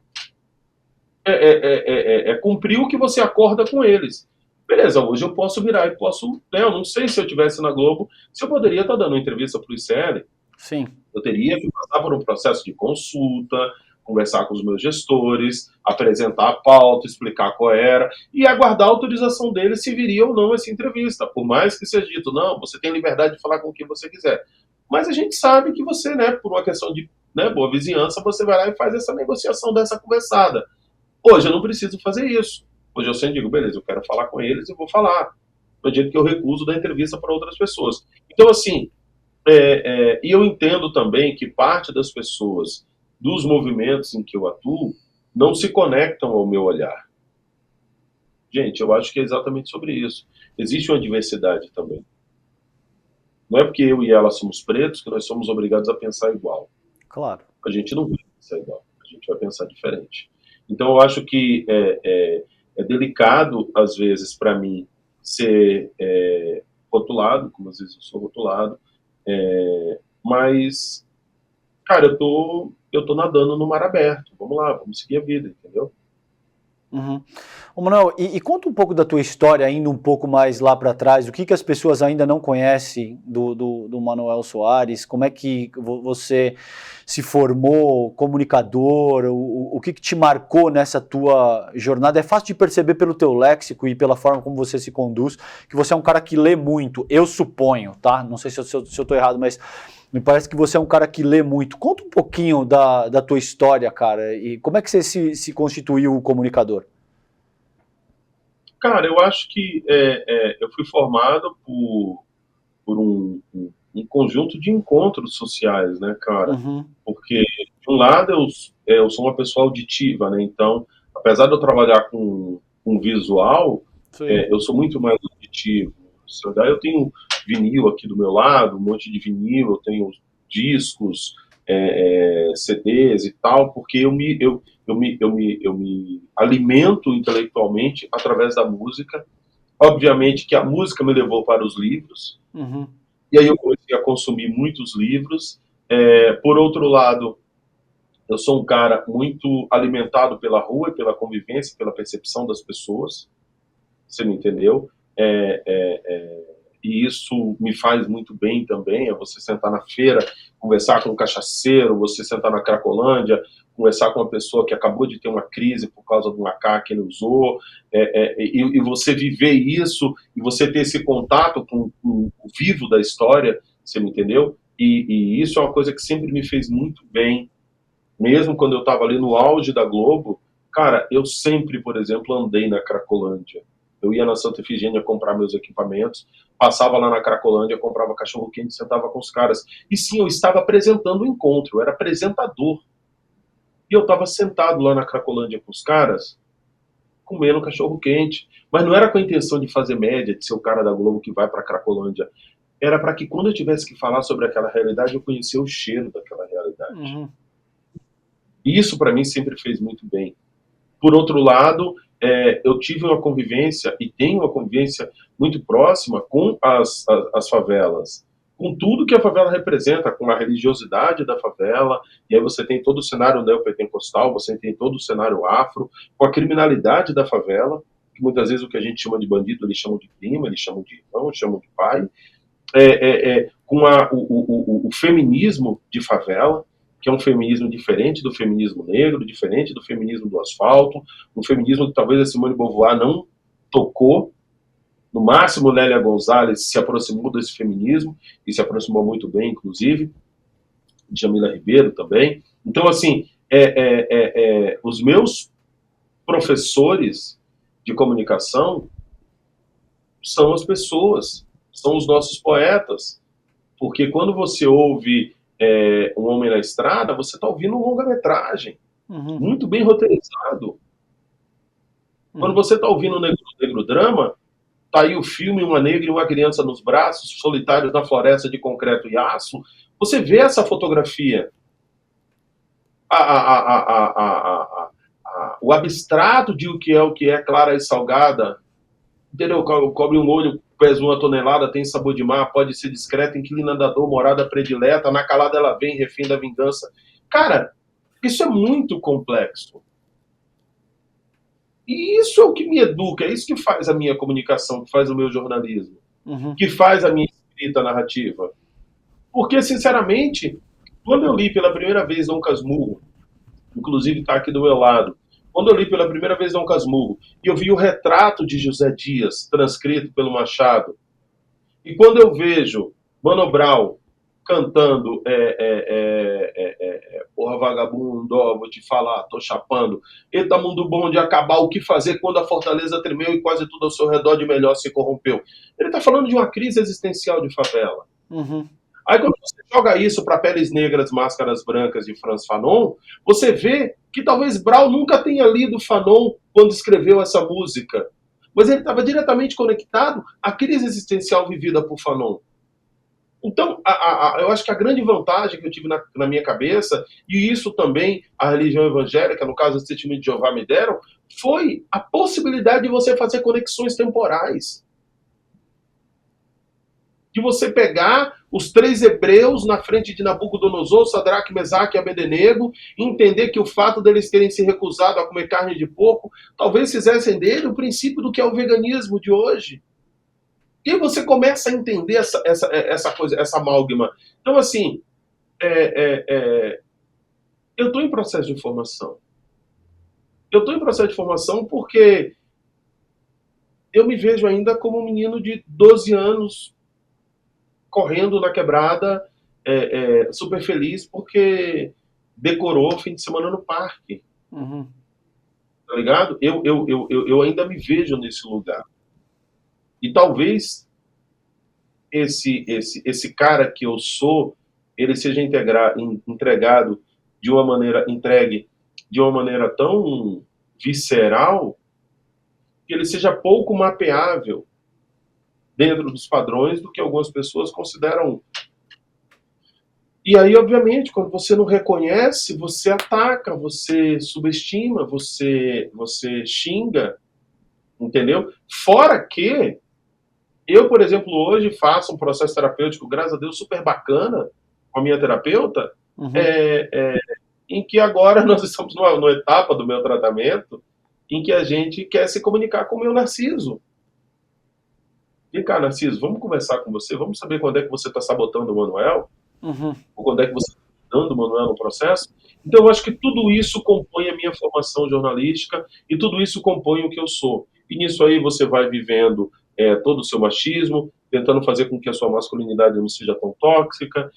S3: cumprir o que você acorda com eles. Beleza, hoje eu posso virar e posso... eu não sei se eu estivesse na Globo, se eu poderia estar dando uma entrevista para o ICL.
S2: Sim.
S3: Eu teria que passar por um processo de consulta, conversar com os meus gestores, apresentar a pauta, explicar qual era, e aguardar a autorização deles se viria ou não essa entrevista. Por mais que seja dito, não, você tem liberdade de falar com quem você quiser. Mas a gente sabe que você, por uma questão de boa vizinhança, você vai lá e faz essa negociação dessa conversada. Hoje eu não preciso fazer isso. Hoje eu sempre digo, beleza, eu quero falar com eles e vou falar. No dia que eu recuso dar entrevista para outras pessoas. Então, assim, e eu entendo também que parte das pessoas dos movimentos em que eu atuo não se conectam ao meu olhar. Gente, eu acho que é exatamente sobre isso. Existe uma diversidade também. Não é porque eu e ela somos pretos que nós somos obrigados a pensar igual.
S2: Claro.
S3: A gente não vai pensar igual, a gente vai pensar diferente. Então eu acho que é delicado, às vezes, para mim, ser rotulado, como às vezes eu sou rotulado, mas, cara, eu tô nadando no mar aberto. Vamos lá, vamos seguir a vida, entendeu?
S2: Ô Manuel, e conta um pouco da tua história, indo um pouco mais lá para trás, o que as pessoas ainda não conhecem do Manuel Soares, como é que você se formou, comunicador, o que te marcou nessa tua jornada? É fácil de perceber pelo teu léxico e pela forma como você se conduz, que você é um cara que lê muito, eu suponho, tá? Não sei se eu tô errado, mas me parece que você é um cara que lê muito. Conta um pouquinho da tua história, cara, e como é que você se constituiu comunicador?
S3: Cara, eu acho que eu fui formado por um conjunto de encontros sociais, né, cara? Porque, de um lado, eu sou uma pessoa auditiva, né? Então, apesar de eu trabalhar com visual, eu sou muito mais auditivo. Daí eu tenho vinil aqui do meu lado, um monte de vinil, eu tenho discos, CDs e tal, porque eu me alimento intelectualmente através da música. Obviamente que a música me levou para os livros, e aí eu comecei a consumir muitos livros. Por outro lado, Eu sou um cara muito alimentado pela rua e pela convivência, pela percepção das pessoas. Você me entendeu? E isso me faz muito bem também, é você sentar na feira, conversar com um cachaceiro, você sentar na Cracolândia, conversar com uma pessoa que acabou de ter uma crise por causa de uma AK que ele usou, e você viver isso, e você ter esse contato com o vivo da história, você me entendeu? E isso é uma coisa que sempre me fez muito bem, mesmo quando eu estava ali no auge da Globo. Cara, eu sempre, por exemplo, andei na Cracolândia. Eu ia na Santa Efigênia comprar meus equipamentos, passava lá na Cracolândia, comprava cachorro-quente e sentava com os caras. E sim, eu estava apresentando o encontro, eu era apresentador. E eu estava sentado lá na Cracolândia com os caras, comendo cachorro-quente. Mas não era com a intenção de fazer média, de ser o cara da Globo que vai para a Cracolândia. Era para que quando eu tivesse que falar sobre aquela realidade, eu conhecesse o cheiro daquela realidade.
S2: Uhum.
S3: E isso para mim sempre fez muito bem. Por outro lado, eu tive uma convivência e tenho uma convivência muito próxima com as favelas, com tudo que a favela representa, com a religiosidade da favela, e aí você tem todo o cenário neopentecostal, você tem todo o cenário afro, com a criminalidade da favela, que muitas vezes o que a gente chama de bandido, eles chamam de primo, eles chamam de irmão, eles chamam de pai, com o feminismo de favela, que é um feminismo diferente do feminismo negro, diferente do feminismo do asfalto, um feminismo que talvez a Simone de Beauvoir não tocou. No máximo, Lélia Gonzalez se aproximou desse feminismo, e se aproximou muito bem, inclusive, Djamila Ribeiro também. Então, assim, os meus professores de comunicação são as pessoas, são os nossos poetas, porque quando você ouve Um Homem na Estrada, você está ouvindo um longa-metragem, muito bem roteirizado. Quando você está ouvindo Negro Drama, tá aí o filme Uma Negra e uma Criança nos Braços, Solitários na Floresta de Concreto e Aço, você vê essa fotografia. O abstrato de o que é clara e salgada, entendeu? Cobre um olho, pesa 1 tonelada, tem sabor de mar, pode ser discreta, inquilina da dor, morada predileta, na calada ela vem, refém da vingança. Cara, isso é muito complexo. E isso é o que me educa, é isso que faz a minha comunicação, que faz o meu jornalismo, que faz a minha escrita narrativa. Porque, sinceramente, quando eu li pela primeira vez Dom Casmurro, inclusive está aqui do meu lado, quando eu li pela primeira vez Dom Casmurro, e eu vi o retrato de José Dias, transcrito pelo Machado, e quando eu vejo Mano Brown cantando porra vagabundo, ó, vou te falar, tô chapando, eita mundo bom de acabar, o que fazer quando a fortaleza tremeu e quase tudo ao seu redor de melhor se corrompeu. Ele tá falando de uma crise existencial de favela. Aí quando você joga isso para Peles Negras, Máscaras Brancas de Frantz Fanon, você vê que talvez Brau nunca tenha lido Fanon quando escreveu essa música, mas ele estava diretamente conectado à crise existencial vivida por Fanon. Então, eu acho que a grande vantagem que eu tive na minha cabeça, e isso também a religião evangélica, no caso do Testemunho de Jeová, me deram, foi a possibilidade de você fazer conexões temporais. De você pegar os 3 hebreus na frente de Nabucodonosor, Sadraque, Mesaque e Abednego, e entender que o fato deles terem se recusado a comer carne de porco, talvez fizessem dele o princípio do que é o veganismo de hoje. E você começa a entender essa coisa, essa amálgama. Então, assim, eu estou em processo de formação. Eu estou em processo de formação porque eu me vejo ainda como um menino de 12 anos, correndo na quebrada, super feliz, porque decorou fim de semana no parque. Tá ligado? Eu ainda me vejo nesse lugar. E talvez esse cara que eu sou, ele seja entregado de uma maneira, entregue de uma maneira tão visceral, que ele seja pouco mapeável dentro dos padrões do que algumas pessoas consideram. E aí, obviamente, quando você não reconhece, você ataca, você subestima, você xinga, entendeu? Fora que eu, por exemplo, hoje faço um processo terapêutico, graças a Deus, super bacana com a minha terapeuta, em que agora nós estamos numa etapa do meu tratamento em que a gente quer se comunicar com o meu Narciso. Vem cá, Narciso, vamos conversar com você, vamos saber quando é que você está sabotando o Manuel, ou quando é que você está dando o Manuel no processo. Então, eu acho que tudo isso compõe a minha formação jornalística e tudo isso compõe o que eu sou. E nisso aí você vai vivendo todo o seu machismo, tentando fazer com que a sua masculinidade não seja tão tóxica,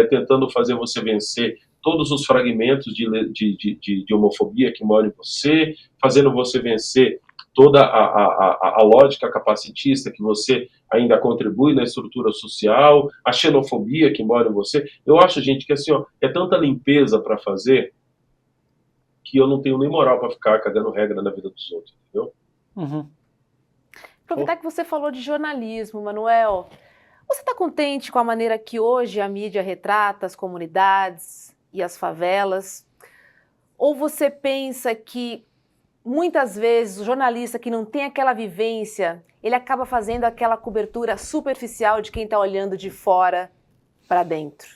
S3: tentando fazer você vencer todos os fragmentos de homofobia que moram em você, fazendo você vencer toda a lógica capacitista que você ainda contribui na estrutura social, a xenofobia que mora em você. Eu acho, gente, que assim, ó, é tanta limpeza para fazer que eu não tenho nem moral para ficar cagando regra na vida dos outros, entendeu?
S1: Aproveitar que você falou de jornalismo, Manuel. Você está contente com a maneira que hoje a mídia retrata as comunidades e as favelas? Ou você pensa que muitas vezes o jornalista que não tem aquela vivência, ele acaba fazendo aquela cobertura superficial de quem está olhando de fora para dentro?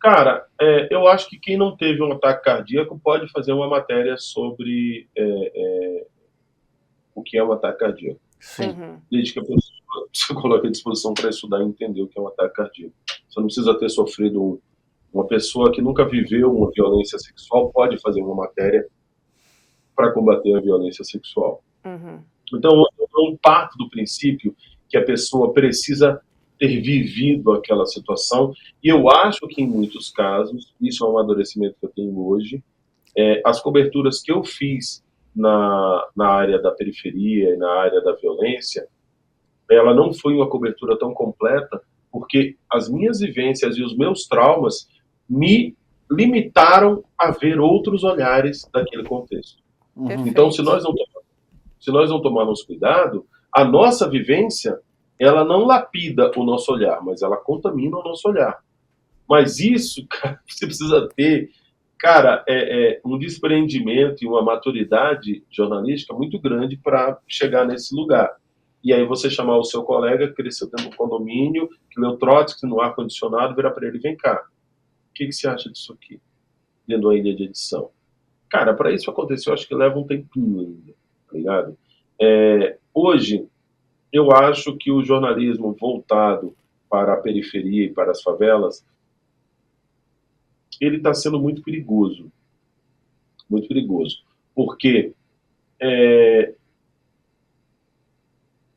S3: Cara, eu acho que quem não teve um ataque cardíaco pode fazer uma matéria sobre o que é um ataque cardíaco.
S2: Sim.
S3: Desde que a pessoa se coloque à disposição para estudar e entender o que é um ataque cardíaco. Você não precisa ter sofrido uma pessoa que nunca viveu uma violência sexual pode fazer uma matéria para combater a violência sexual. Então, eu não parto do princípio que a pessoa precisa ter vivido aquela situação, e eu acho que em muitos casos, isso é um amadurecimento que eu tenho hoje, as coberturas que eu fiz na área da periferia e na área da violência, ela não foi uma cobertura tão completa, porque as minhas vivências e os meus traumas me limitaram a ver outros olhares daquele contexto. Então, se nós não tomarmos cuidado, a nossa vivência, ela não lapida o nosso olhar, mas ela contamina o nosso olhar. Mas isso, cara, você precisa ter, cara, um desprendimento e uma maturidade jornalística muito grande para chegar nesse lugar. E aí você chamar o seu colega que cresceu dentro do condomínio, que leu Trotsky no ar-condicionado, virar para ele, vem cá, o que você acha disso aqui? Dentro de uma ilha de edição. Cara, para isso acontecer, eu acho que leva um tempinho ainda, tá ligado? Hoje, eu acho que o jornalismo voltado para a periferia e para as favelas, ele está sendo muito perigoso. Muito perigoso. Porque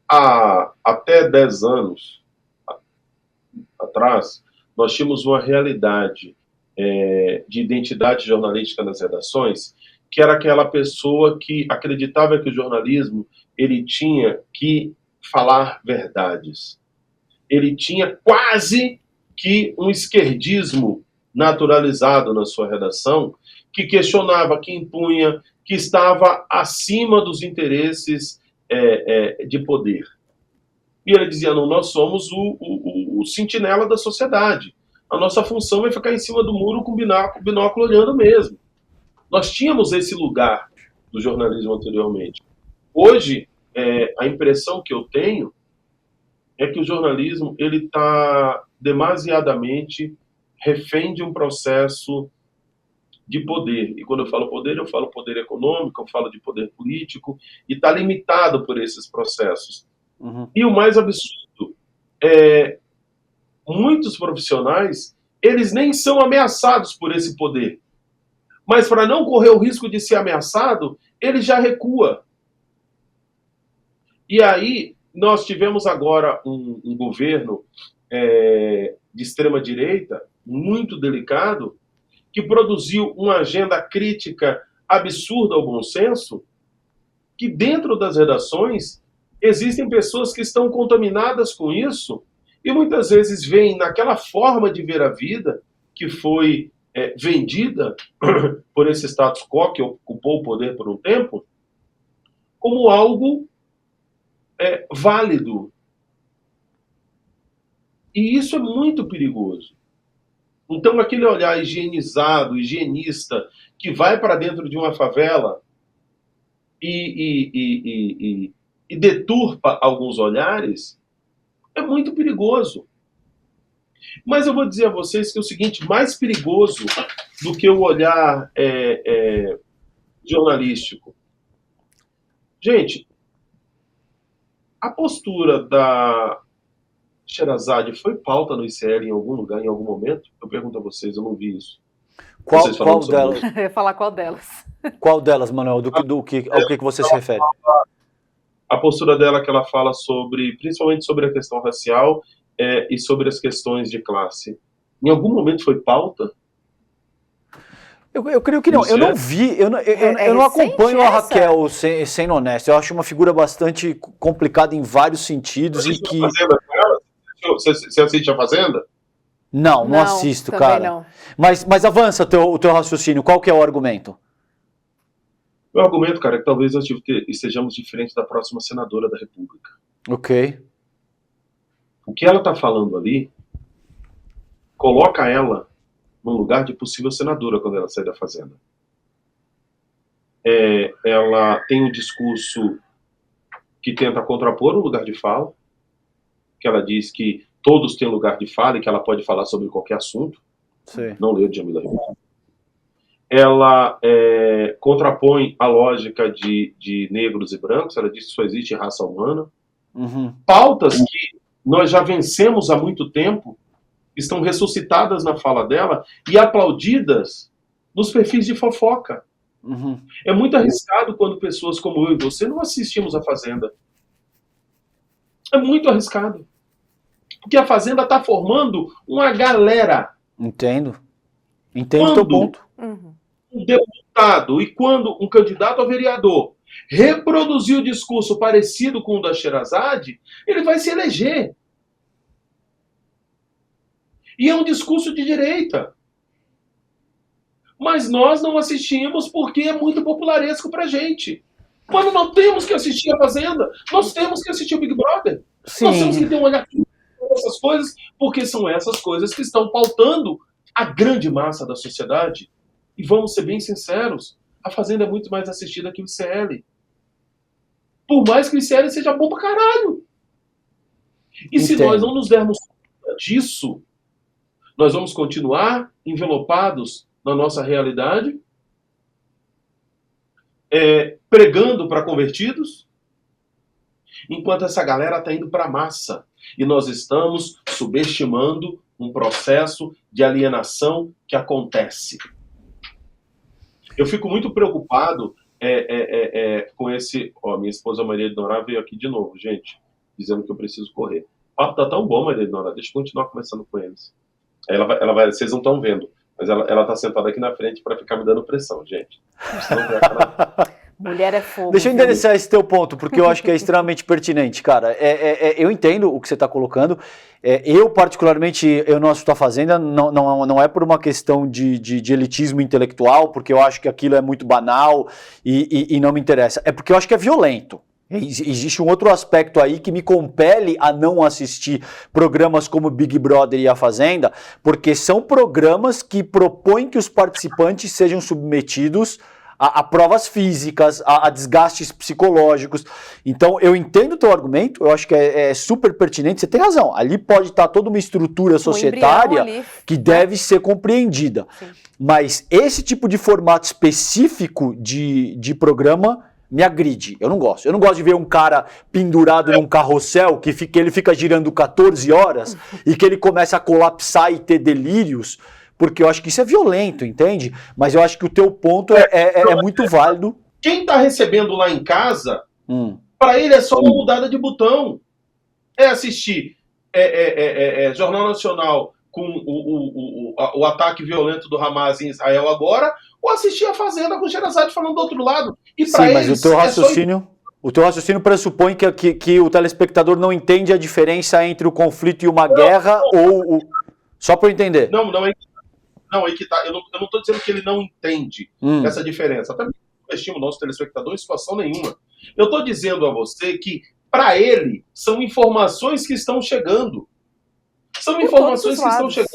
S3: há até 10 anos atrás, nós tínhamos uma realidade de identidade jornalística nas redações, que era aquela pessoa que acreditava que o jornalismo ele tinha que falar verdades. Ele tinha quase que um esquerdismo naturalizado na sua redação, que questionava, que impunha, que estava acima dos interesses de poder. E ele dizia, não, nós somos o sentinela da sociedade. A nossa função é ficar em cima do muro com o binóculo olhando mesmo. Nós tínhamos esse lugar do jornalismo anteriormente. Hoje, a impressão que eu tenho é que o jornalismo ele está demasiadamente refém de um processo de poder. E quando eu falo poder econômico, eu falo de poder político, e está limitado por esses processos. E o mais absurdo muitos profissionais, eles nem são ameaçados por esse poder. Mas para não correr o risco de ser ameaçado, ele já recua. E aí, nós tivemos agora um governo de extrema-direita, muito delicado, que produziu uma agenda crítica absurda ao bom senso, que dentro das redações existem pessoas que estão contaminadas com isso e muitas vezes veem naquela forma de ver a vida que foi vendida por esse status quo que ocupou o poder por um tempo, como algo válido. E isso é muito perigoso. Então, aquele olhar higienizado, higienista, que vai para dentro de uma favela e deturpa alguns olhares, é muito perigoso. Mas eu vou dizer a vocês que é o seguinte, mais perigoso do que o olhar jornalístico. Gente, a postura da Sherazade foi pauta no ICL em algum lugar, em algum momento? Eu pergunto a vocês, eu não vi isso.
S2: Qual delas?
S1: Eu ia falar qual delas.
S2: Qual delas, Manuel? Ao que você se refere?
S3: A postura dela que ela fala sobre, principalmente sobre a questão racial e sobre as questões de classe. Em algum momento foi pauta?
S2: Eu creio que não. Eu não vi, eu não acompanho a Raquel, sendo honesto. Eu acho uma figura bastante complicada em vários sentidos.
S3: Você assiste a Fazenda?
S2: Não assisto, cara.
S1: Não.
S2: Mas avança o teu raciocínio. Qual que é o argumento?
S3: O argumento, cara, é que talvez nós estejamos diferentes da próxima senadora da República.
S2: Ok.
S3: O que ela está falando ali coloca ela no lugar de possível senadora quando ela sair da Fazenda. Ela tem um discurso que tenta contrapor o lugar de fala, que ela diz que todos têm lugar de fala e que ela pode falar sobre qualquer assunto.
S2: Sim.
S3: Não leu Djamila Ribeiro. Ela contrapõe a lógica de negros e brancos, ela diz que só existe raça humana.
S2: Uhum.
S3: Pautas que nós já vencemos há muito tempo, estão ressuscitadas na fala dela e aplaudidas nos perfis de fofoca.
S2: Uhum.
S3: É muito arriscado quando pessoas como eu e você não assistimos a Fazenda. É muito arriscado. Porque a Fazenda está formando uma galera.
S2: Entendo o teu ponto.
S3: Um deputado e quando um candidato a vereador reproduzir o discurso parecido com o da Sherazade, ele vai se eleger. E é um discurso de direita. Mas nós não assistimos porque é muito popularesco pra gente. Quando nós temos que assistir a Fazenda, nós temos que assistir o Big Brother.
S2: Sim.
S3: Nós temos que ter um olhar para essas coisas, porque são essas coisas que estão pautando a grande massa da sociedade. E vamos ser bem sinceros, a Fazenda é muito mais assistida que o ICL. Por mais que o ICL seja bom pra caralho. E se nós não nos dermos conta disso, nós vamos continuar envelopados na nossa realidade, pregando para convertidos, enquanto essa galera está indo para a massa. E nós estamos subestimando um processo de alienação que acontece. Eu fico muito preocupado com esse... minha esposa Maria de Norá veio aqui de novo, gente, dizendo que eu preciso correr. O papo tá tão bom, Maria de Norá, deixa eu continuar conversando com eles. Ela vai, vocês não estão vendo, mas ela tá sentada aqui na frente para ficar me dando pressão, gente.
S1: Mulher é fogo.
S2: Deixa eu endereçar esse teu ponto, porque eu acho que é extremamente pertinente, cara. Eu entendo o que você está colocando. Eu, particularmente, eu não assisto a Fazenda, não é por uma questão de elitismo intelectual, porque eu acho que aquilo é muito banal e não me interessa. É porque eu acho que é violento. Existe um outro aspecto aí que me compele a não assistir programas como Big Brother e A Fazenda, porque são programas que propõem que os participantes sejam submetidos a provas físicas, a desgastes psicológicos. Então, eu entendo o teu argumento, eu acho que é super pertinente, você tem razão. Ali pode estar toda uma estrutura societária que deve ser compreendida. Sim. Mas esse tipo de formato específico de programa me agride. Eu não gosto. Eu não gosto de ver um cara pendurado num carrossel que ele fica girando 14 horas e que ele começa a colapsar e ter delírios, porque eu acho que isso é violento, entende? Mas eu acho que o teu ponto é muito válido.
S3: Quem tá recebendo lá em casa, para ele é só uma mudada de botão. É assistir Jornal Nacional com o ataque violento do Hamas em Israel agora, ou assistir a Fazenda com o Sherazade falando do outro lado. E
S2: sim, mas eles, o teu raciocínio pressupõe que o telespectador não entende a diferença entre o conflito e uma guerra, ou... Só para eu entender.
S3: Não, aí que tá. Eu não estou dizendo que ele não entende essa diferença. Até não estimo o nosso telespectador em situação nenhuma. Eu estou dizendo a você que, para ele, são informações que estão chegando. São informações que estão chegando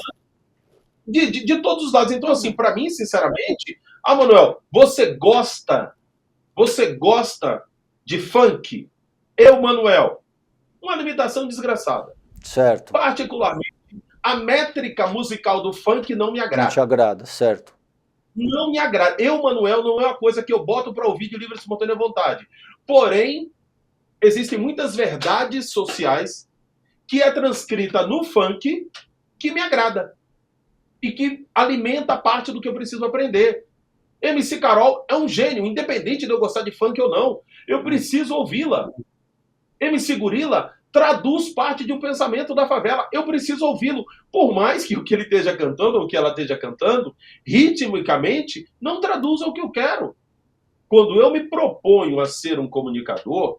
S3: de todos os lados. Então, assim, para mim, sinceramente, Manuel, você gosta de funk? Eu, Manuel, uma limitação desgraçada.
S2: Certo.
S3: Particularmente, a métrica musical do funk não me
S2: Não
S3: agrada.
S2: te agrada, certo.
S3: Não me agrada. Eu, Manuel, não é uma coisa que eu boto para ouvir de livre e espontânea vontade. Porém, existem muitas verdades sociais que é transcrita no funk que me agrada e que alimenta parte do que eu preciso aprender. MC Carol é um gênio, independente de eu gostar de funk ou não. Eu preciso ouvi-la. MC Gorila traduz parte de um pensamento da favela. Eu preciso ouvi-lo. Por mais que o que ele esteja cantando ou o que ela esteja cantando, ritmicamente, não traduza o que eu quero. Quando eu me proponho a ser um comunicador,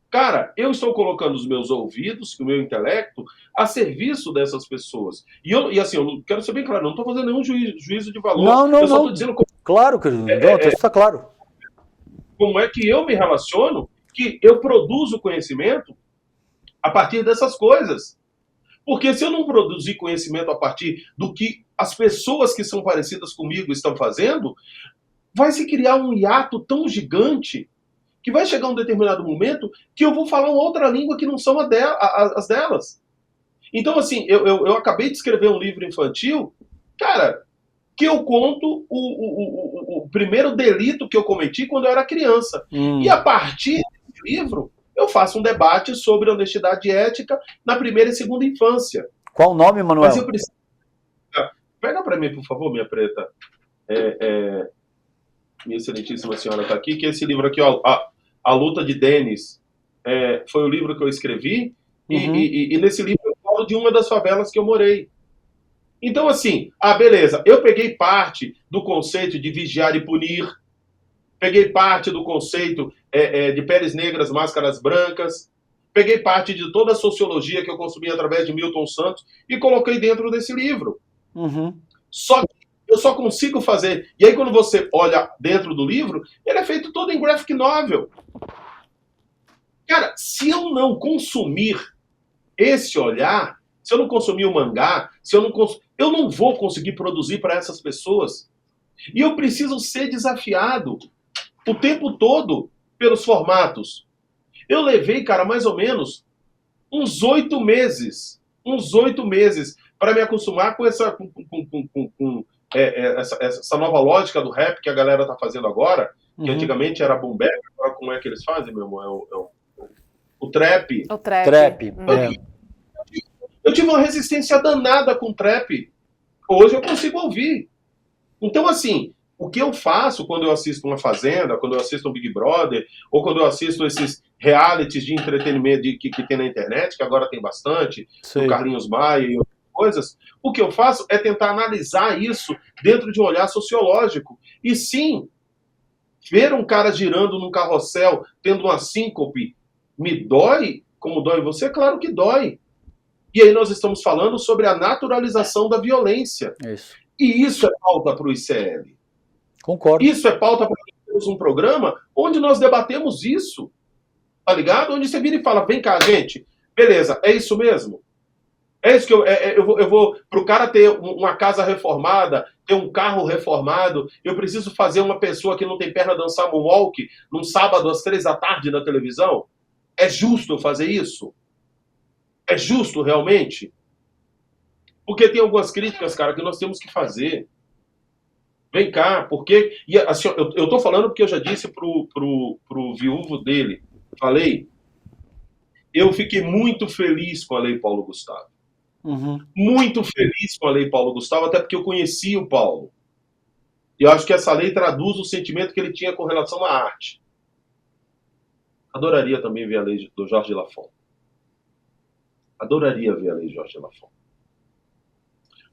S3: cara, eu estou colocando os meus ouvidos, o meu intelecto, a serviço dessas pessoas. E assim, eu quero ser bem claro, não estou fazendo nenhum juízo de valor.
S2: Não,
S3: eu só
S2: não.
S3: estou dizendo
S2: Claro, querido. Isso está claro.
S3: como é que eu me relaciono, que eu produzo conhecimento a partir dessas coisas. Porque se eu não produzir conhecimento a partir do que as pessoas que são parecidas comigo estão fazendo, vai se criar um hiato tão gigante que vai chegar um determinado momento que eu vou falar uma outra língua que não são as delas. Então, assim, eu acabei de escrever um livro infantil, cara, que eu conto o primeiro delito que eu cometi quando eu era criança. E a partir desse livro, eu faço um debate sobre honestidade ética na primeira e segunda infância.
S2: Qual o nome, Manuel?
S3: Mas eu preciso... Pega para mim, por favor, minha preta. Minha excelentíssima senhora está aqui, que é esse livro aqui, ó, A Luta de Denis. Foi o livro que eu escrevi, e nesse livro eu falo de uma das favelas que eu morei. Então, assim, beleza, eu peguei parte do conceito de vigiar e punir, peguei parte do conceito de peles negras, máscaras brancas, peguei parte de toda a sociologia que eu consumi através de Milton Santos e coloquei dentro desse livro. Só que eu só consigo fazer... E aí, quando você olha dentro do livro, ele é feito todo em graphic novel. Cara, se eu não consumir esse olhar, se eu não consumir o mangá, eu não vou conseguir produzir para essas pessoas. E eu preciso ser desafiado o tempo todo pelos formatos. Eu levei, cara, mais ou menos uns 8 meses para me acostumar com essa nova lógica do rap que a galera tá fazendo agora, que antigamente era boom bap, agora como é que eles fazem, meu irmão? O trap.
S1: O trap.
S3: Eu tive uma resistência danada com o trap. Hoje eu consigo ouvir. Então, assim, o que eu faço quando eu assisto uma Fazenda, quando eu assisto um Big Brother, ou quando eu assisto esses realities de entretenimento que tem na internet, que agora tem bastante, do Carlinhos Maia e outras coisas, o que eu faço é tentar analisar isso dentro de um olhar sociológico. E sim, ver um cara girando num carrossel, tendo uma síncope, me dói como dói você? Claro que dói. E aí nós estamos falando sobre a naturalização da violência.
S2: Isso.
S3: E isso é pauta para o ICL.
S2: Concordo.
S3: Isso é pauta para termos um programa onde nós debatemos isso. Tá ligado? Onde você vira e fala, vem cá, gente, beleza, é isso mesmo? É isso que eu vou para o cara ter uma casa reformada, ter um carro reformado, eu preciso fazer uma pessoa que não tem perna dançar moonwalk num sábado às 3 da tarde na televisão? É justo eu fazer isso? É justo realmente? Porque tem algumas críticas, cara, que nós temos que fazer. Vem cá, porque... E, assim, eu tô falando porque eu já disse pro viúvo dele, falei, eu fiquei muito feliz com a Lei Paulo Gustavo. Muito feliz com a Lei Paulo Gustavo, até porque eu conheci o Paulo. E eu acho que essa lei traduz o sentimento que ele tinha com relação à arte. Adoraria também ver a lei do Jorge Lafon. Adoraria ver a lei de Jorge Lafon.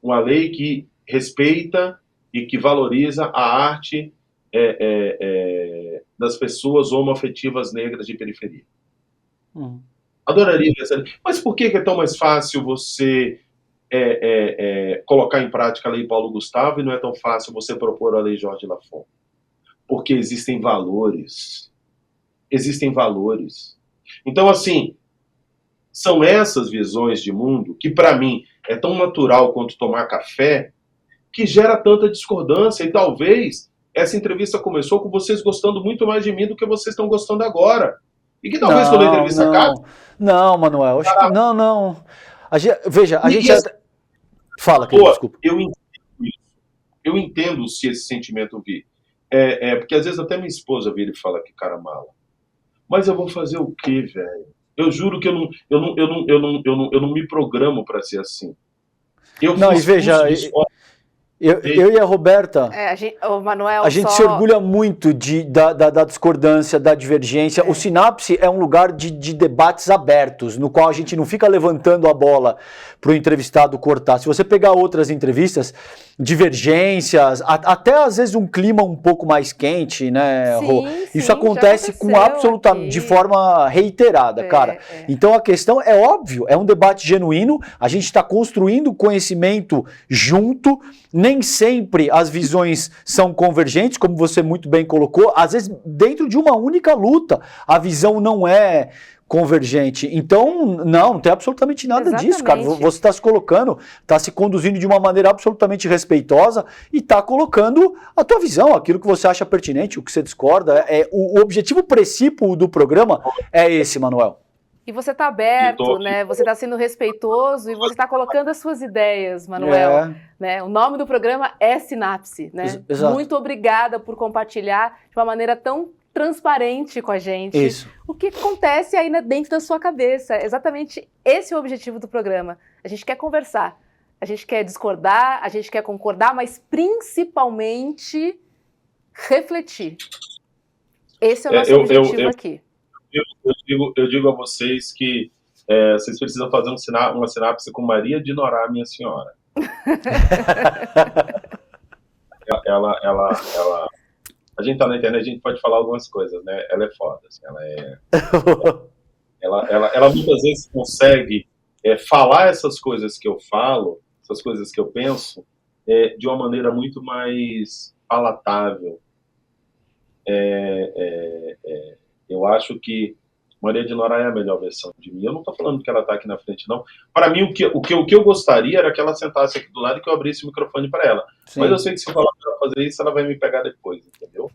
S3: Uma lei que respeita e que valoriza a arte das pessoas homoafetivas negras de periferia. Adoraria ver essa lei. Mas por que é tão mais fácil você colocar em prática a Lei Paulo Gustavo e não é tão fácil você propor a Lei Jorge Lafon? Porque existem valores. Existem valores. Então, assim, são essas visões de mundo que, para mim, é tão natural quanto tomar café, que gera tanta discordância. E talvez essa entrevista começou com vocês gostando muito mais de mim do que vocês estão gostando agora. E que talvez quando a entrevista acabe...
S2: Não, Manuel. Não. Veja, a gente... Fala, querido, desculpa.
S3: Eu entendo isso. Eu entendo se esse sentimento vir. Porque às vezes até minha esposa vira e fala que cara mala. Mas eu vou fazer o quê, velho? Eu juro que eu não me programo para ser assim.
S2: Não, e veja, eu e a Roberta,
S1: o Manuel,
S2: a gente se orgulha muito da discordância, da divergência. O Sinapse é um lugar de debates abertos, no qual a gente não fica levantando a bola para o entrevistado cortar. Se você pegar outras entrevistas, divergências, até às vezes um clima um pouco mais quente, né, Rô? Isso acontece de forma reiterada, cara. Então a questão é óbvio, é um debate genuíno, a gente está construindo conhecimento junto, nem sempre as visões são convergentes, como você muito bem colocou, às vezes dentro de uma única luta a visão não é convergente. Então, não tem absolutamente nada disso, cara. Você está se colocando, está se conduzindo de uma maneira absolutamente respeitosa e está colocando a tua visão, aquilo que você acha pertinente, o que você discorda. O objetivo precípuo do programa é esse, Manuel.
S1: E você está aberto, né? Você está sendo respeitoso e você está colocando as suas ideias, Manuel. Né? O nome do programa é Sinapse, né?
S2: Exato.
S1: Muito obrigada por compartilhar de uma maneira tão transparente com a gente o que acontece aí dentro da sua cabeça. Exatamente esse é o objetivo do programa. A gente quer conversar, a gente quer discordar, a gente quer concordar, mas principalmente refletir. Esse é o nosso objetivo aqui.
S3: Eu digo a vocês que vocês precisam fazer uma sinapse com Maria de Norá, minha senhora. A gente tá na internet, a gente pode falar algumas coisas, né? Ela é foda, assim, ela muitas vezes consegue falar essas coisas que eu falo, essas coisas que eu penso, de uma maneira muito mais palatável. Eu acho que Maria de Norá é a melhor versão de mim. Eu não estou falando que ela está aqui na frente, não. Para mim, o que eu gostaria era que ela sentasse aqui do lado e que eu abrisse o microfone para ela. Sim. Mas eu sei que se eu falar para ela fazer isso, ela vai me pegar depois, entendeu?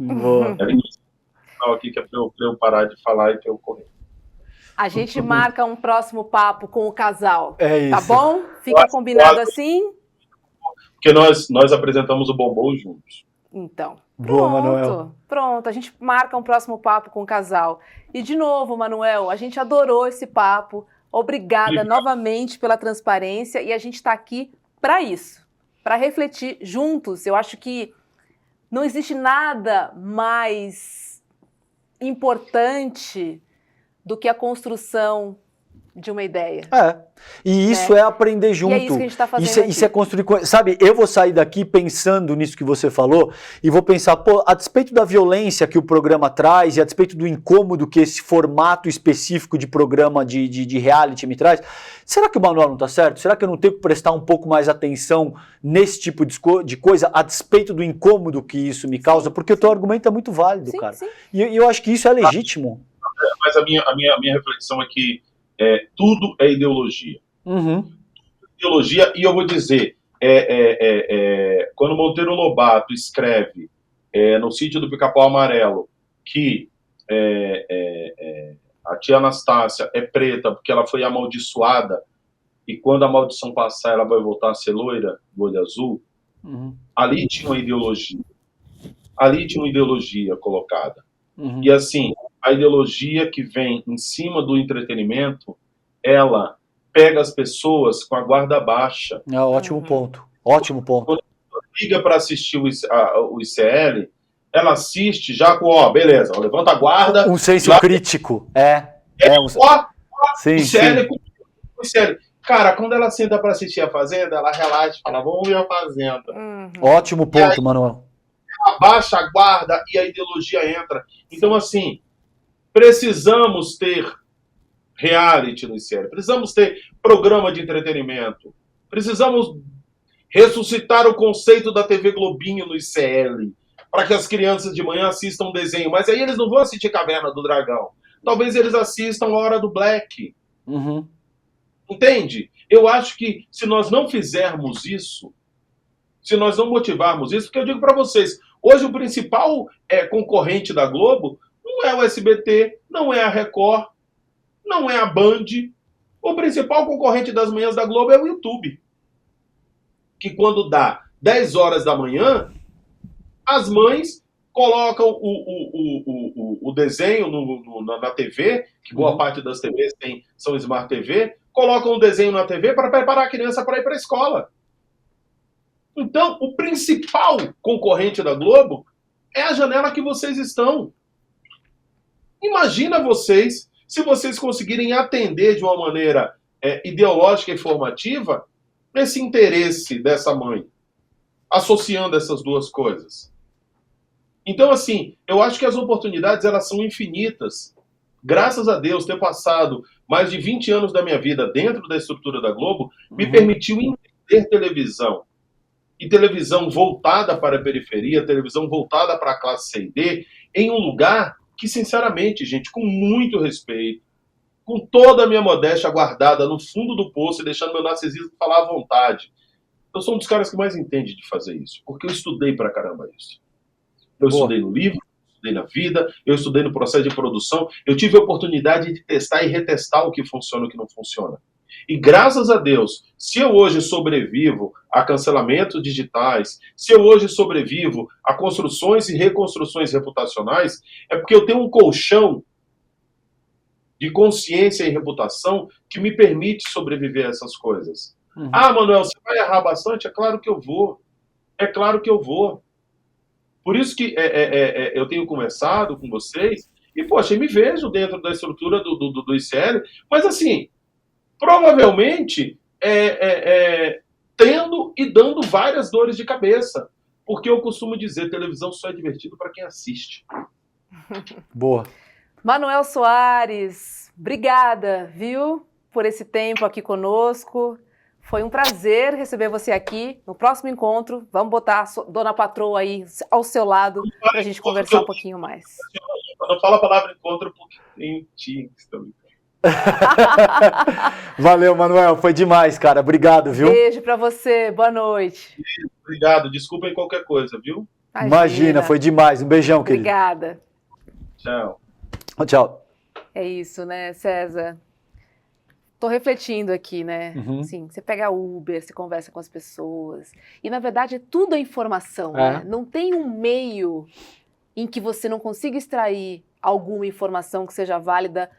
S3: Ela iniciou aqui que é para eu parar de falar e para eu correr.
S1: A gente marca um próximo papo com o casal.
S2: É isso.
S1: Tá bom? Fica combinado assim?
S3: Porque nós apresentamos o Bombom juntos.
S1: Então,
S2: boa, Manuel.
S1: Pronto, a gente marca um próximo papo com o casal. E de novo, Manuel, a gente adorou esse papo. Obrigada novamente pela transparência e a gente está aqui para isso, para refletir juntos. Eu acho que não existe nada mais importante do que a construção de uma ideia.
S2: E isso é aprender junto.
S1: E é isso que a gente está fazendo
S2: isso é construir... Sabe, eu vou sair daqui pensando nisso que você falou e vou pensar, pô, a despeito da violência que o programa traz e a despeito do incômodo que esse formato específico de programa de reality me traz, será que o Manuel não está certo? Será que eu não tenho que prestar um pouco mais atenção nesse tipo de coisa a despeito do incômodo que isso me causa? Porque o teu argumento é muito válido, cara. Sim. E eu acho que isso é legítimo.
S3: Mas a minha reflexão é que tudo é ideologia. Ideologia, e eu vou dizer, quando Monteiro Lobato escreve no Sítio do Pica-Pau Amarelo que a tia Anastácia é preta porque ela foi amaldiçoada e quando a maldição passar ela vai voltar a ser loira, do olho azul, ali tinha uma ideologia. Ali tinha uma ideologia colocada. E assim, a ideologia que vem em cima do entretenimento, ela pega as pessoas com a guarda baixa.
S2: Ótimo ponto. Ótimo ponto.
S3: Quando ela liga para assistir o ICL, ela assiste já com, beleza, levanta a guarda.
S2: Um senso crítico.
S3: Sim, ICL com ICL. Cara, quando ela senta para assistir a Fazenda, ela relaxa e fala, vamos ver a Fazenda.
S2: Ótimo ponto, Manuel.
S3: Ela baixa a guarda e a ideologia entra. Então, assim, precisamos ter reality no ICL, precisamos ter programa de entretenimento, precisamos ressuscitar o conceito da TV Globinho no ICL, para que as crianças de manhã assistam um desenho, mas aí eles não vão assistir Caverna do Dragão, talvez eles assistam A Hora do Black. Entende? Eu acho que se nós não fizermos isso, se nós não motivarmos isso, porque eu digo para vocês, hoje o principal concorrente da Globo não é o SBT, não é a Record, não é a Band. O principal concorrente das manhãs da Globo é o YouTube. que quando dá 10 horas da manhã, as mães colocam o desenho na TV, que boa parte das TVs são Smart TV, colocam o desenho na TV para preparar a criança para ir para a escola. Então, o principal concorrente da Globo é a janela que vocês estão. Imagina vocês, se vocês conseguirem atender de uma maneira ideológica e formativa esse interesse dessa mãe, associando essas duas coisas. Então, assim, eu acho que as oportunidades, elas são infinitas. Graças a Deus, ter passado mais de 20 anos da minha vida dentro da estrutura da Globo, me permitiu entender televisão. E televisão voltada para a periferia, televisão voltada para a classe C e D, em um lugar que, sinceramente, gente, com muito respeito, com toda a minha modéstia guardada no fundo do poço e deixando meu narcisismo falar à vontade, eu sou um dos caras que mais entende de fazer isso, porque eu estudei pra caramba isso. Eu estudei no livro, estudei na vida, eu estudei no processo de produção, eu tive a oportunidade de testar e retestar o que funciona e o que não funciona. E graças a Deus, se eu hoje sobrevivo a cancelamentos digitais, se eu hoje sobrevivo a construções e reconstruções reputacionais, é porque eu tenho um colchão de consciência e reputação que me permite sobreviver a essas coisas. Ah, Manuel, você vai errar bastante? É claro que eu vou. É claro que eu vou. Por isso que eu tenho conversado com vocês e, poxa, eu me vejo dentro da estrutura do ICL, mas assim, provavelmente tendo e dando várias dores de cabeça. Porque eu costumo dizer, televisão só é divertido para quem assiste.
S2: Boa.
S1: Manuel Soares, obrigada, viu, por esse tempo aqui conosco. Foi um prazer receber você aqui. No próximo encontro, vamos botar a Dona Patroa aí ao seu lado para a gente conversar um pouquinho mais.
S3: Não fala a palavra encontro porque tem Tinks também.
S2: Valeu, Manuel. Foi demais, cara. Obrigado, viu?
S1: Beijo para você. Boa noite.
S3: Obrigado. Desculpem qualquer coisa, viu?
S2: Imagina, foi demais. Um beijão, querido.
S1: Obrigada.
S3: Tchau.
S2: Tchau.
S1: É isso, né, César? Tô refletindo aqui, né? Assim, você pega Uber, você conversa com as pessoas. E, na verdade, tudo é informação, né? Não tem um meio em que você não consiga extrair alguma informação que seja válida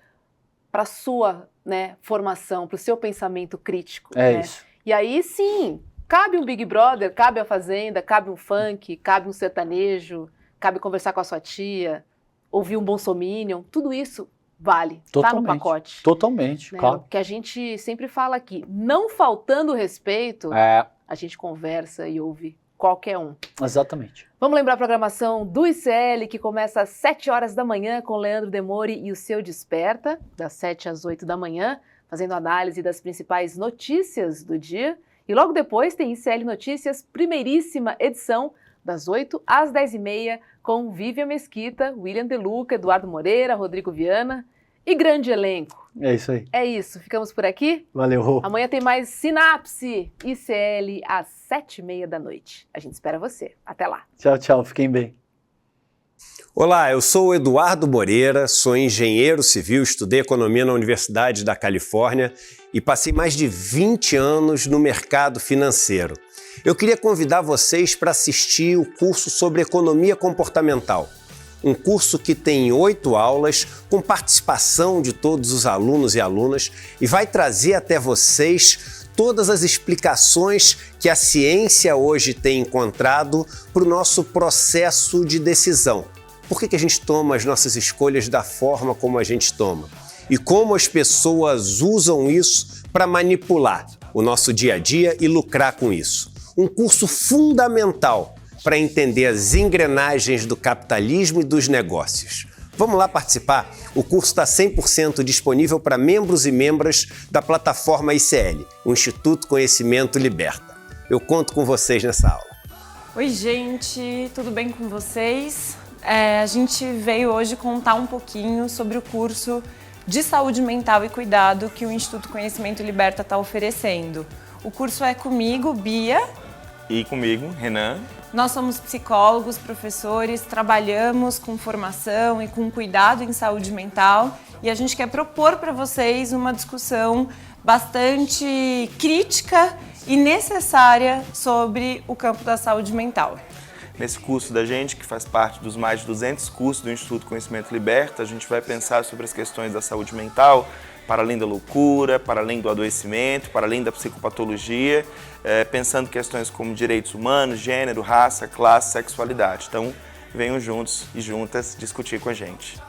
S1: para a sua, né, formação, para o seu pensamento crítico.
S2: É
S1: né?
S2: isso.
S1: E aí, sim, cabe um Big Brother, cabe a Fazenda, cabe um funk, cabe um sertanejo, cabe conversar com a sua tia, ouvir um bolsominion, tudo isso vale, tá no pacote.
S2: Totalmente,
S1: né?
S2: claro.
S1: O que a gente sempre fala aqui, não faltando respeito, a gente conversa e ouve qualquer um.
S2: Exatamente.
S1: Vamos lembrar a programação do ICL, que começa às 7 horas da manhã com Leandro Demori e o Seu Desperta, das 7 às 8 da manhã, fazendo análise das principais notícias do dia. E logo depois tem ICL Notícias, primeiríssima edição, das 8 às 10h30, com Vivian Mesquita, William De Luca, Eduardo Moreira, Rodrigo Viana e grande elenco.
S2: É isso aí.
S1: É isso, ficamos por aqui.
S2: Valeu, Rô.
S1: Amanhã tem mais Sinapse ICL às 7h30 da noite. A gente espera você. Até lá.
S2: Tchau, tchau. Fiquem bem.
S5: Olá, eu sou o Eduardo Moreira, sou engenheiro civil, estudei economia na Universidade da Califórnia e passei mais de 20 anos no mercado financeiro. Eu queria convidar vocês para assistir o curso sobre economia comportamental. Um curso que tem 8 aulas, com participação de todos os alunos e alunas, e vai trazer até vocês todas as explicações que a ciência hoje tem encontrado para o nosso processo de decisão. Por que a gente toma as nossas escolhas da forma como a gente toma? E como as pessoas usam isso para manipular o nosso dia a dia e lucrar com isso. Um curso fundamental para entender as engrenagens do capitalismo e dos negócios. Vamos lá participar? O curso está 100% disponível para membros e membras da plataforma ICL, o Instituto Conhecimento Liberta. Eu conto com vocês nessa aula.
S6: Oi, gente, tudo bem com vocês? A gente veio hoje contar um pouquinho sobre o curso de saúde mental e cuidado que o Instituto Conhecimento Liberta está oferecendo. O curso é comigo, Bia.
S7: E comigo, Renan.
S6: Nós somos psicólogos, professores, trabalhamos com formação e com cuidado em saúde mental e a gente quer propor para vocês uma discussão bastante crítica e necessária sobre o campo da saúde mental.
S7: Nesse curso da gente, que faz parte dos mais de 200 cursos do Instituto Conhecimento Liberta, a gente vai pensar sobre as questões da saúde mental, para além da loucura, para além do adoecimento, para além da psicopatologia, pensando questões como direitos humanos, gênero, raça, classe, sexualidade. Então, venham juntos e juntas discutir com a gente.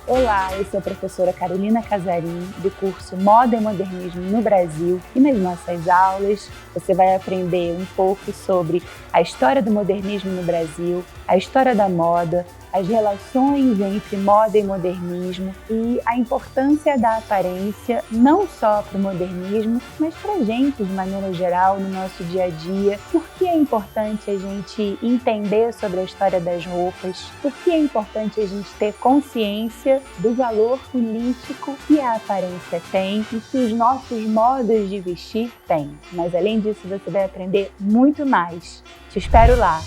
S8: Olá, eu sou a professora Carolina Casarim, do curso Moda e Modernismo no Brasil, e nas nossas aulas você vai aprender um pouco sobre a história do modernismo no Brasil, a história da moda, as relações entre moda e modernismo e a importância da aparência não só para o modernismo, mas para a gente de maneira geral no nosso dia a dia. Por que é importante a gente entender sobre a história das roupas? Por que é importante a gente ter consciência do valor político que a aparência tem e que os nossos modos de vestir têm? Mas além disso, você vai aprender muito mais. Te espero lá!